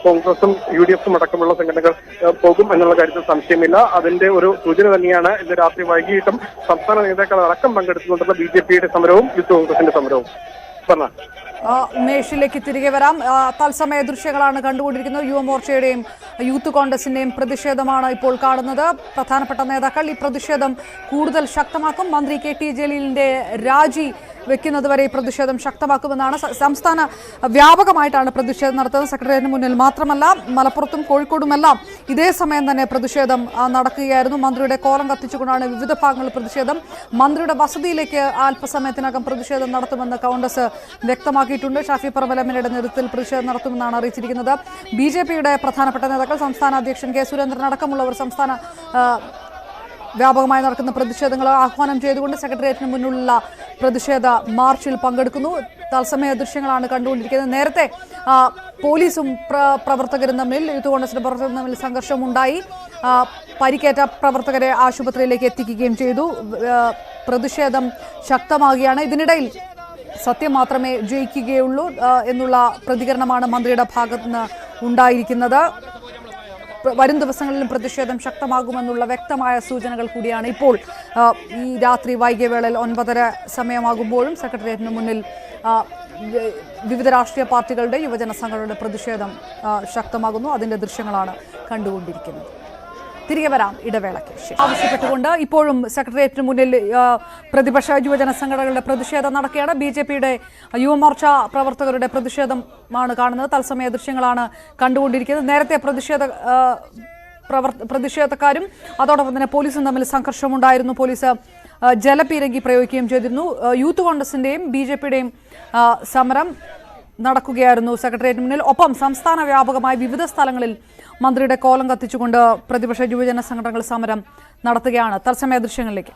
കോൺഗ്രസും UDFും അടക്കമുള്ള സംഘടനകൾ പോകും എന്നുള്ള കാര്യത്തിൽ സംശയമില്ല. അതിന്റെ ഒരു സൂചന തന്നെയാണ് ഇന്ന് രാത്രി വൈകിട്ടും സംസ്ഥാന നേതാക്കൾ അടക്കം പങ്കെടുത്തുകൊണ്ടുള്ള BJPയുടെ സമരവും യൂത്ത് കോൺഗ്രസിന്റെ സമരവും. ഉമേഷിലേക്ക് തിരികെ വരാം. തത്സമയ ദൃശ്യങ്ങളാണ് കണ്ടുകൊണ്ടിരിക്കുന്നത്. യുവമോർച്ചയുടെയും യൂത്ത് കോൺഗ്രസിന്റെയും പ്രതിഷേധമാണ് ഇപ്പോൾ കാണുന്നത്. പ്രധാനപ്പെട്ട നേതാക്കൾ ഈ പ്രതിഷേധം കൂടുതൽ ശക്തമാക്കും. മന്ത്രി KT ജലീലിന്റെ രാജി വെക്കുന്നതുവരെ ഈ പ്രതിഷേധം ശക്തമാക്കുമെന്നാണ്. സംസ്ഥാന വ്യാപകമായിട്ടാണ് പ്രതിഷേധം നടത്തുന്നത്. സെക്രട്ടേറിയറ്റിന് മുന്നിൽ മാത്രമല്ല, മലപ്പുറത്തും കോഴിക്കോടുമെല്ലാം ഇതേ സമയം തന്നെ പ്രതിഷേധം നടക്കുകയായിരുന്നു. മന്ത്രിയുടെ കോലം കത്തിച്ചുകൊണ്ടാണ് വിവിധ ഭാഗങ്ങളിൽ പ്രതിഷേധം. മന്ത്രിയുടെ വസതിയിലേക്ക് അല്പസമയത്തിനകം പ്രതിഷേധം നടത്തുമെന്ന് കോൺഗ്രസ് വ്യക്തമാക്കിയിട്ടുണ്ട്. ഷാഫി പറമ്പിൽ എംഎൽഎയുടെ നേതൃത്വത്തിൽ പ്രതിഷേധം നടത്തുമെന്നാണ് അറിയിച്ചിരിക്കുന്നത്. BJPയുടെ പ്രധാനപ്പെട്ട നേതാക്കൾ, സംസ്ഥാന അധ്യക്ഷൻ K സുരേന്ദ്രൻ അടക്കമുള്ളവർ സംസ്ഥാന വ്യാപകമായി നടക്കുന്ന പ്രതിഷേധങ്ങൾ ആഹ്വാനം ചെയ്തുകൊണ്ട് സെക്രട്ടേറിയറ്റിന് മുന്നിലുള്ള പ്രതിഷേധ മാർച്ചിൽ പങ്കെടുക്കുന്നു. തത്സമയ ദൃശ്യങ്ങളാണ് കണ്ടുകൊണ്ടിരിക്കുന്നത്. നേരത്തെ പോലീസും പ്രവർത്തകരും തമ്മിൽ, യൂത്ത് കോൺഗ്രസിന്റെ പ്രവർത്തകരും തമ്മിൽ സംഘർഷമുണ്ടായി. പരിക്കേറ്റ പ്രവർത്തകരെ ആശുപത്രിയിലേക്ക് എത്തിക്കുകയും ചെയ്തു. പ്രതിഷേധം ശക്തമാകുകയാണ്. ഇതിനിടയിൽ സത്യം മാത്രമേ ജയിക്കുകയുള്ളൂ എന്നുള്ള പ്രതികരണമാണ് മന്ത്രിയുടെ ഭാഗത്തുനിന്ന് ഉണ്ടായിരിക്കുന്നത്. വരും ദിവസങ്ങളിലും പ്രതിഷേധം ശക്തമാകുമെന്നുള്ള വ്യക്തമായ സൂചനകൾ കൂടിയാണ് ഇപ്പോൾ ഈ രാത്രി വൈകിയ വേളയിൽ 9:30 സമയമാകുമ്പോഴും സെക്രട്ടേറിയറ്റിന് മുന്നിൽ വിവിധ രാഷ്ട്രീയ പാർട്ടികളുടെ യുവജന സംഘടനയുടെ പ്രതിഷേധം ശക്തമാകുന്നു. അതിന്റെ ദൃശ്യങ്ങളാണ് കണ്ടുകൊണ്ടിരിക്കുന്നത്. തിരികെ വരാം ഇടവേളയ്ക്ക് ശേഷം. ആവശ്യപ്പെട്ടുകൊണ്ട് ഇപ്പോഴും സെക്രട്ടേറിയറ്റിന് മുന്നിൽ പ്രതിപക്ഷ യുവജന സംഘടനകളുടെ പ്രതിഷേധം നടക്കുകയാണ്. BJPയുടെ യുവമോർച്ച പ്രവർത്തകരുടെ പ്രതിഷേധമാണ് കാണുന്നത്. തത്സമയ ദൃശ്യങ്ങളാണ് കണ്ടുകൊണ്ടിരിക്കുന്നത്. നേരത്തെ പ്രതിഷേധക്കാരും അതോടൊപ്പം തന്നെ പോലീസും തമ്മിൽ സംഘർഷമുണ്ടായിരുന്നു. പോലീസ് ജലപീരങ്കി പ്രയോഗിക്കുകയും ചെയ്തിരുന്നു. യൂത്ത് കോൺഗ്രസിന്റെയും BJPയുടെയും സമരം നടക്കുകയായിരുന്നു സെക്രട്ടേറിയറ്റിന് മുന്നിൽ. ഒപ്പം സംസ്ഥാന വ്യാപകമായി വിവിധ സ്ഥലങ്ങളിൽ മന്ത്രിയുടെ കോലം കത്തിച്ചുകൊണ്ട് പ്രതിപക്ഷ യുവജന സംഘടനകൾ സമരം നടത്തുകയാണ്. തത്സമയ ദൃശ്യങ്ങളിലേക്ക്.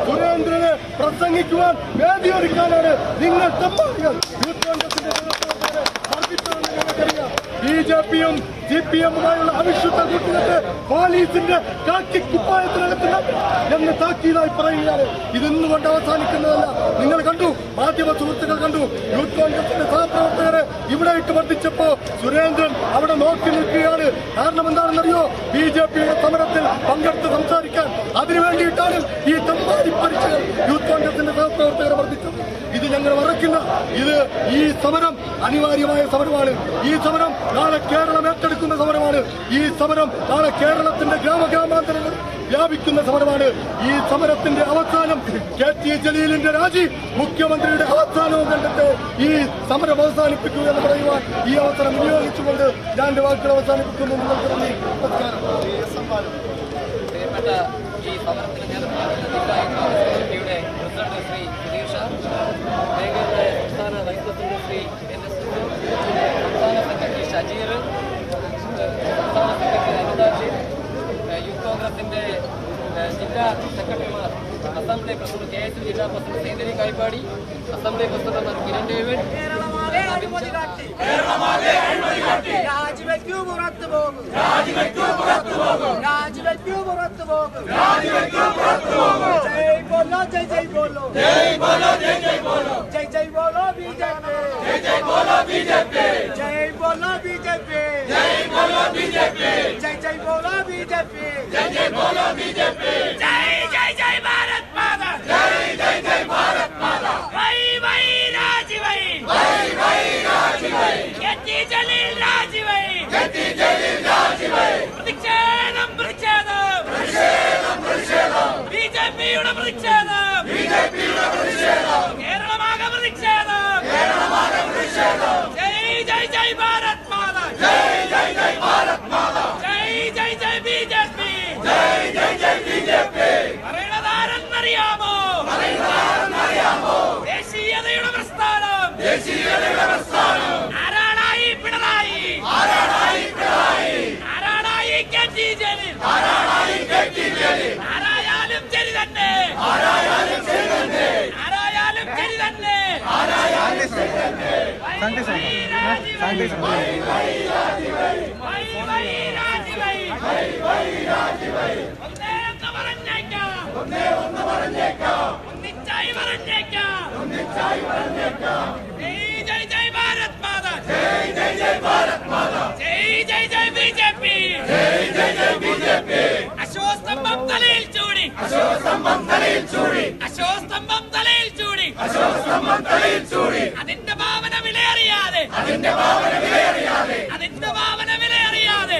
സുരേന്ദ്രനെ പ്രസംഗിക്കുവാൻ വേദിയൊരുക്കാനാണ് നിങ്ങൾ BJPയും CPMുമായുള്ള അവിശുദ്ധ കൂട്ടുകെട്ട് പോലീസിന്റെ കാക്കി കുപ്പായത്തിനകത്തില്ല എന്ന് താക്കീതായി പറയുകയാണ്. ഇതൊന്നുകൊണ്ട് അവസാനിക്കുന്നതല്ല. നിങ്ങൾ കണ്ടു, മാധ്യമ സുഹൃത്തുക്കൾ കണ്ടു, യൂത്ത് കോൺഗ്രസിന്റെ സഹപ്രവർത്തകരെ ഇവിടെ ഇട്ട് വർദ്ധിച്ചപ്പോ സുരേന്ദ്രൻ അവിടെ നോക്കി നിൽക്കുകയാണ്. കാരണം എന്താണെന്നറിയോ? BJPയുടെ സമരത്തിൽ പങ്കെടുത്ത് സംസാരിക്കാൻ അതിനു വേണ്ടിയിട്ടാണ് ഈ തമ്പാടി പരീക്ഷകൾ യൂത്ത് കോൺഗ്രസിന്റെ സഹപ്രവർത്തകരെ വർദ്ധിച്ചത്. ഇത് ഞങ്ങൾ മറക്കില്ല. ഈ സമരം അനിവാര്യമായ സമരമാണ്. ഈ സമരം നാളെ കേരളം ഏറ്റെടുക്കുന്ന സമരമാണ്. ഈ സമരം നാളെ കേരളത്തിന്റെ ഗ്രാമഗ്രാമാന്തരങ്ങൾ വ്യാപിക്കുന്ന സമരമാണ്. ഈ സമരത്തിന്റെ അവസാനം KT ജലീലിന്റെ രാജി, മുഖ്യമന്ത്രിയുടെ അവസാനവും കണ്ടിട്ട് ഈ സമരം അവസാനിപ്പിക്കൂ എന്ന് പറയുവാൻ ഈ അവസരം വിനിയോഗിച്ചുകൊണ്ട് ഞാൻ എന്റെ വാക്കുകൾ അവസാനിപ്പിക്കുന്നു. നിങ്ങൾക്ക് നന്ദി, നമസ്കാരം. പ്രിയപ്പെട്ട ഈ സമരത്തിന് നേതൃത്വം കമ്മിറ്റിയുടെ പ്രസിഡന്റ് ശ്രീ സുധീർ ഷാ, മേഖലയുടെ സംസ്ഥാന vice president Shri NS Sindhu, സംസ്ഥാന സെക്രട്ടറി ഷജീർ, സംസ്ഥാന സെക്രട്ടറി അനിതാജി, യൂത്ത് കോൺഗ്രസിന്റെ ജില്ലാ സെക്രട്ടറിമാർ, അസംബ്ലി പ്രസിഡന്റ് KSU ജില്ലാ പ്രസിഡന്റ് സൈതലി കായ്പാടി, അസംബ്ലി പ്രസിഡന്റുമാർ കിരൺ ഡേവിഡ്,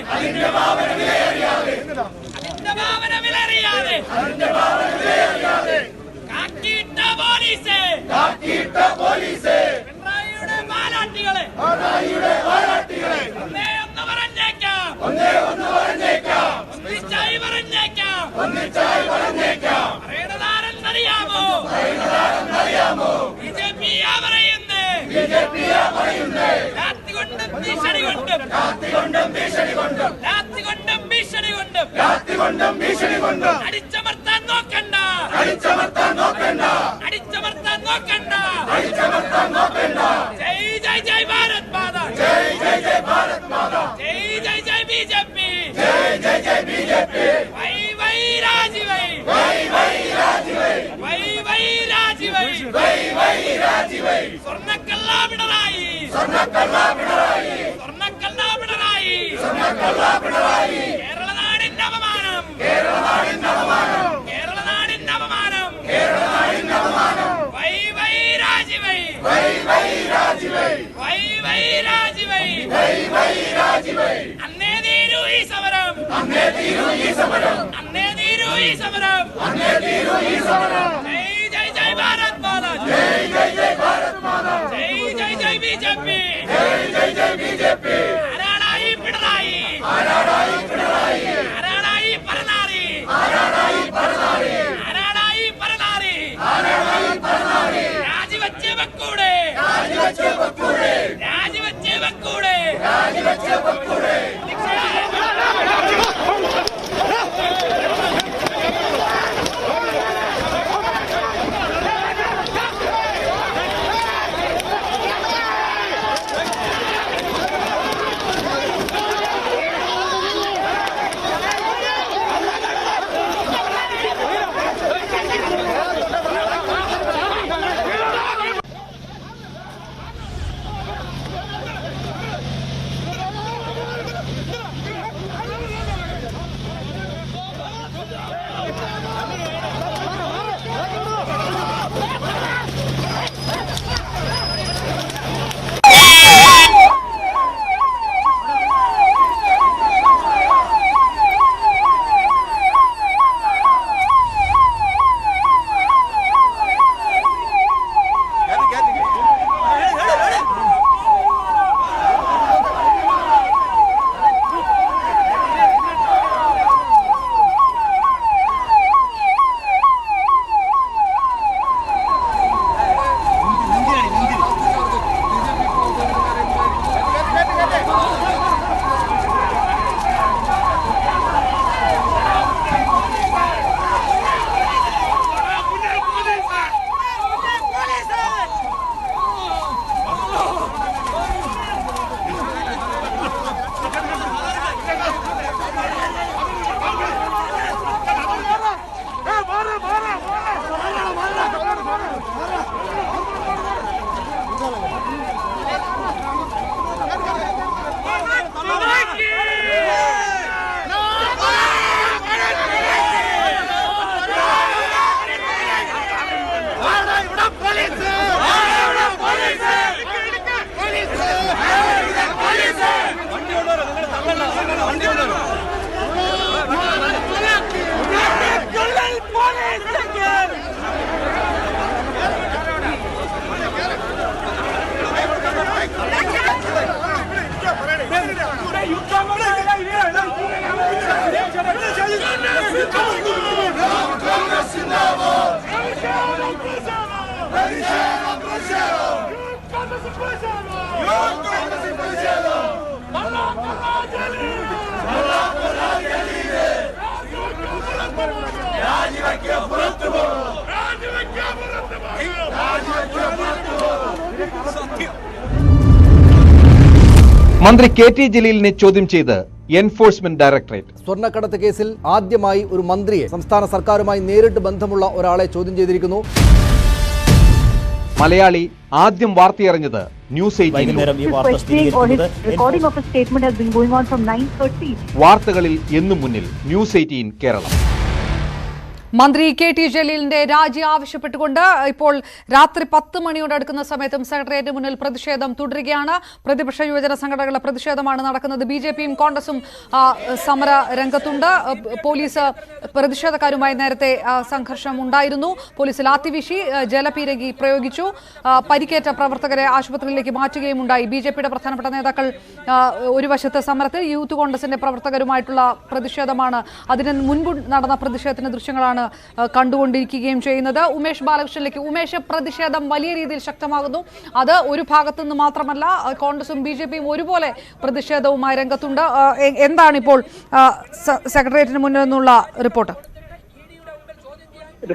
അതിന്റെ ഭാവന വിലയറിയാതെ കാക്കിയിട്ട പോലീസ് പിണറായിയുടെ മാലാട്ടികളെ ഒന്നേ ഒന്ന് പറഞ്ഞേക്കാം, ഒന്നിച്ചായി പറഞ്ഞേക്കാം. അറിയാമോ BJP പറയുന്നേ രാത്രി കൊണ്ടും ഭീഷണി കൊണ്ടും അടിച്ചമർത്താൻ നോക്കണ്ട. ജയ് ജയ് ജയ് ഭാരത് മാതാ, ജയ് ജയ് BJP, വൈ വൈ രാജി വൈ, സ്വർണ്ണക്കള്ള പിണറായി, കേരളനാടിന്റെ അപമാനം, വൈ വൈ രാജി വൈ, അന്നേ തീരൂ ഈ സമരം, ജയ് ജയ് ഭാരത് മാതാ, ജയ് ജയ് BJP. ആരാടായി പിണറായി, ആരാടായി പരനാറി, രാജിവെച്ച് വെക്കൂടെ, മന്ത്രി കെ ടി ജലീലിനെ ചോദ്യം ചെയ്ത് എൻഫോഴ്സ്മെന്റ് ഡയറക്ടറേറ്റ്. സ്വർണ്ണക്കടത്ത് കേസിൽ ആദ്യമായി ഒരു മന്ത്രിയെ സംസ്ഥാന സർക്കാരുമായി നേരിട്ട് ബന്ധമുള്ള ഒരാളെ ചോദ്യം ചെയ്തിരിക്കുന്നു. മലയാളി ആദ്യം വാർത്തയറിഞ്ഞത് ന്യൂസ് 18. വാർത്തകളിൽ എന്നും മുന്നിൽ ന്യൂസ് 18 കേരളം. മന്ത്രി കെ ടി ജലീലിന്റെ രാജി ആവശ്യപ്പെട്ടുകൊണ്ട് ഇപ്പോൾ രാത്രി 10 മണിയോടടുക്കുന്ന സമയത്തും സെക്രട്ടേറിയറ്റ് മുന്നിൽ പ്രതിഷേധം തുടരുകയാണ്. പ്രതിപക്ഷ യുവജന സംഘടനകളുടെ പ്രതിഷേധമാണ് നടക്കുന്നത്. ബിജെപിയും കോൺഗ്രസും സമര രംഗത്തുണ്ട്. പോലീസ് പ്രതിഷേധക്കാരുമായി നേരത്തെ സംഘർഷം ഉണ്ടായിരുന്നു. പോലീസ് ലാത്തിവീശി ജലപീരങ്കി പ്രയോഗിച്ചു. പരിക്കേറ്റ പ്രവർത്തകരെ ആശുപത്രിയിലേക്ക് മാറ്റുകയും ഉണ്ടായി. ബിജെപിയുടെ പ്രധാനപ്പെട്ട നേതാക്കൾ ഒരു വശത്ത് സമരത്തിൽ, യൂത്ത് കോൺഗ്രസിന്റെ പ്രവർത്തകരുമായിട്ടുള്ള പ്രതിഷേധമാണ്. അതിന് മുൻപ് നടന്ന പ്രതിഷേധത്തിന്റെ ദൃശ്യങ്ങളാണ് കണ്ടുകൊണ്ടിരിക്കുകയും ചെയ്യുന്നത്. ഉമേഷ് ബാലകൃഷ്ണനിലേക്ക്. ഉമേഷ്, പ്രതിഷേധം വലിയ രീതിയിൽ ശക്തമാകുന്നു. അത് ഒരു ഭാഗത്തുനിന്ന് മാത്രമല്ല, കോൺഗ്രസും ബിജെപിയും ഒരുപോലെ പ്രതിഷേധവുമായി രംഗത്തുണ്ട്. എന്താണ് ഇപ്പോൾ സെക്രട്ടേറിയറ്റിന് മുന്നിൽ നിന്നുള്ള റിപ്പോർട്ട്?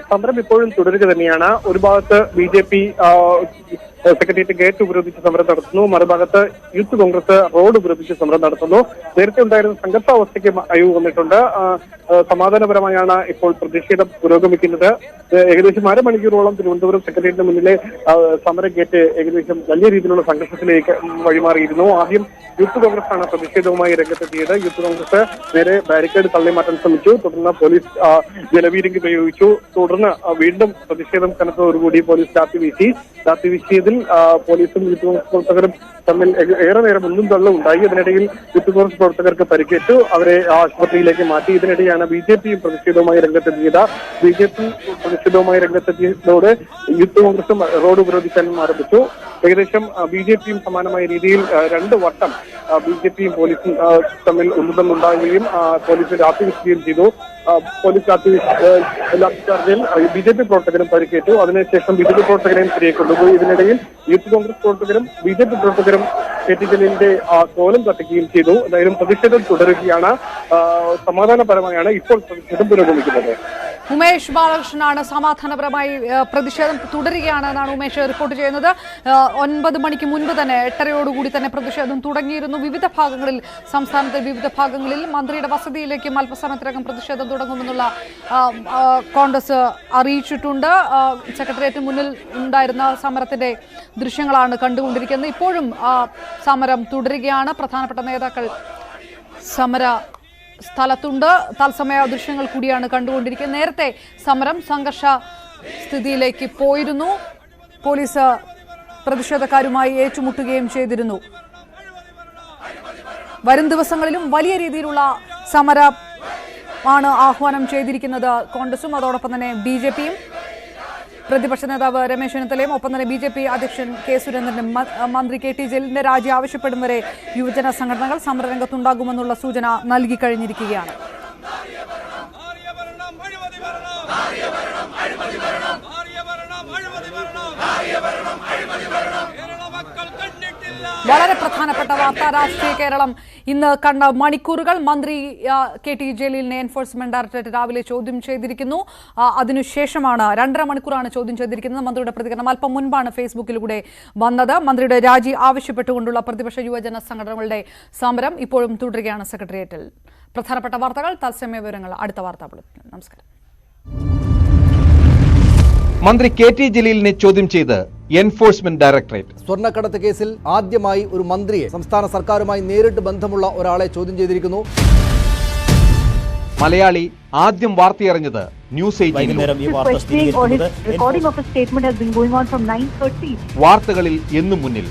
സമരം ഇപ്പോഴും തുടരുക തന്നെയാണ്. ഒരു ഭാഗത്ത് ബിജെപി സെക്രട്ടേറിയറ്റ് ഗേറ്റ് ഉപരോധിച്ച് സമരം നടത്തുന്നു, മറുഭാഗത്ത് യൂത്ത് കോൺഗ്രസ് റോഡ് ഉപരോധിച്ച് സമരം നടത്തുന്നു. നേരത്തെ ഉണ്ടായിരുന്ന സംഘർഷാവസ്ഥയ്ക്ക് അയവ് വന്നിട്ടുണ്ട്. സമാധാനപരമായാണ് ഇപ്പോൾ പ്രതിഷേധം പുരോഗമിക്കുന്നത്. ഏകദേശം അരമണിക്കൂറോളം തിരുവനന്തപുരം സെക്രട്ടേറിയറ്റിന് മുന്നിലെ സമര ഗേറ്റ് ഏകദേശം വലിയ രീതിയിലുള്ള സംഘർഷത്തിലേക്ക് വഴിമാറിയിരുന്നു. ആദ്യം യൂത്ത് കോൺഗ്രസ് ആണ് പ്രതിഷേധവുമായി രംഗത്തെത്തിയത്. യൂത്ത് കോൺഗ്രസ് നേരെ ബാരിക്കേഡ് തള്ളിമാറ്റാൻ ശ്രമിച്ചു. തുടർന്ന് പോലീസ് ജലപീരങ്കി പ്രയോഗിച്ചു. തുടർന്ന് വീണ്ടും പ്രതിഷേധം കനത്തതോടുകൂടി പോലീസ് ലാത്തിവീശിയതിൽ പോലീസും യൂത്ത് കോൺഗ്രസ് പ്രവർത്തകരും തമ്മിൽ ഏറെ നേരം ഒന്നും തള്ളും ഉണ്ടായി. ഇതിനിടയിൽ യൂത്ത് കോൺഗ്രസ് പ്രവർത്തകർക്ക് പരിക്കേറ്റു. അവരെ ആശുപത്രിയിലേക്ക് മാറ്റി. ഇതിനിടെയാണ് ബിജെപിയും പ്രതിഷേധവുമായി രംഗത്തെത്തിയത്. ബിജെപി പ്രതിഷേധവുമായി രംഗത്തെത്തിയതോടെ യൂത്ത് കോൺഗ്രസും റോഡ് ഉപരോധിക്കാനും ആരംഭിച്ചു. ഏകദേശം ബിജെപിയും സമാനമായ രീതിയിൽ 2 വട്ടം ബിജെപിയും പോലീസും തമ്മിൽ ഉന്നതമുണ്ടാകുകയും പോലീസ് ലാത്തിവീശുകയും ചെയ്തു. പോലീസ് ലാത്തിചാർജിൽ ബിജെപി പ്രവർത്തകരും പരിക്കേറ്റു. അതിനുശേഷം ബിജെപി പ്രവർത്തകരെയും തിരികെ കൊണ്ടുപോയി. ഇതിനിടയിൽ യൂത്ത് കോൺഗ്രസ് പ്രവർത്തകരും ബിജെപി പ്രവർത്തകരും കെ ടി ജലീലിന്റെ കോലം തട്ടുകയും ചെയ്തു. എന്തായാലും പ്രതിഷേധം തുടരുകയാണ്. സമാധാനപരമായാണ് ഇപ്പോൾ പ്രതിഷേധം പുരോഗമിക്കുന്നത്. ഉമേഷ് ബാലകൃഷ്ണനാണ്. സമാധാനപരമായി പ്രതിഷേധം തുടരുകയാണ് എന്നാണ് ഉമേഷ് റിപ്പോർട്ട് ചെയ്യുന്നത്. 9 മണിക്ക് മുൻപ് തന്നെ 8:30 തന്നെ പ്രതിഷേധം തുടങ്ങിയിരുന്നു. വിവിധ ഭാഗങ്ങളിൽ, സംസ്ഥാനത്തെ വിവിധ ഭാഗങ്ങളിൽ മന്ത്രിയുടെ വസതിയിലേക്കും അല്പസമയത്തിനകം പ്രതിഷേധം തുടങ്ങുമെന്നുള്ള കോൺഗ്രസ് അറിയിച്ചിട്ടുണ്ട്. സെക്രട്ടേറിയറ്റിന് മുന്നിൽ ഉണ്ടായിരുന്ന സമരത്തിന്റെ ദൃശ്യങ്ങളാണ് കണ്ടുകൊണ്ടിരിക്കുന്നത്. ഇപ്പോഴും സമരം തുടരുകയാണ്. പ്രധാനപ്പെട്ട നേതാക്കൾ സമര സ്ഥലത്തുണ്ട്. തത്സമയ ദൃശ്യങ്ങൾ കൂടിയാണ് കണ്ടുകൊണ്ടിരിക്കുന്നത്. നേരത്തെ സമരം സംഘർഷ സ്ഥിതിയിലേക്ക് പോയിരുന്നു. പോലീസ് പ്രതിഷേധക്കാരുമായി ഏറ്റുമുട്ടുകയും ചെയ്തിരുന്നു. വരും ദിവസങ്ങളിലും വലിയ രീതിയിലുള്ള സമരമാണ് ആഹ്വാനം ചെയ്തിരിക്കുന്നത് കോൺഗ്രസും. അതോടൊപ്പം തന്നെ ബിജെപിയും. പ്രതിപക്ഷ നേതാവ് രമേശ് ചെന്നിത്തലയും ഒപ്പം തന്നെ ബിജെപി അധ്യക്ഷൻ കെ സുരേന്ദ്രനും മന്ത്രി കെ ടി ജലീലിന്റെ രാജി ആവശ്യപ്പെടും വരെ യുവജന സംഘടനകൾ സമരരംഗത്തുണ്ടാകുമെന്നുള്ള സൂചന നൽകി കഴിഞ്ഞിരിക്കുകയാണ്. വളരെ പ്രധാനപ്പെട്ട വാർത്ത. രാഷ്ട്രീയ കേരളം ഇന്ന് കണ്ട മണിക്കൂറുകൾ. മന്ത്രി കെ ടി ജലീലിനെ എൻഫോഴ്സ്മെന്റ് ഡയറക്ടറേറ്റ് രാവിലെ ചോദ്യം ചെയ്തിരിക്കുന്നു. അതിനുശേഷമാണ് 2.5 മണിക്കൂറാണ് ചോദ്യം ചെയ്തിരിക്കുന്നത്. മന്ത്രിയുടെ പ്രതികരണം അല്പം മുൻപാണ് ഫേസ്ബുക്കിലൂടെ വന്നത്. മന്ത്രിയുടെ രാജി ആവശ്യപ്പെട്ടുകൊണ്ടുള്ള പ്രതിപക്ഷ യുവജന സംഘടനകളുടെ സമരം ഇപ്പോഴും തുടരുകയാണ് സെക്രട്ടേറിയറ്റിൽ. പ്രധാനപ്പെട്ട വാർത്തകൾ, തത്സമയ വിവരങ്ങൾ അടുത്ത വാർത്താ ബുള്ളറ്റിൻ. നമസ്കാരം. മന്ത്രി കെ ടി ജലീലിനെ ചോദ്യം ചെയ്ത് എൻഫോഴ്സ്മെന്റ് ഡയറക്ടറേറ്റ്. സ്വർണ്ണക്കടത്ത് കേസിൽ ആദ്യമായി ഒരു മന്ത്രിയെ സംസ്ഥാന സർക്കാരുമായി നേരിട്ട് ബന്ധമുള്ള ഒരാളെ ചോദ്യം ചെയ്തിരിക്കുന്നു. മലയാളി ആദ്യം വാർത്തയറിഞ്ഞത് ന്യൂസ് 18. വാർത്തകളിൽ എന്നും മുന്നിൽ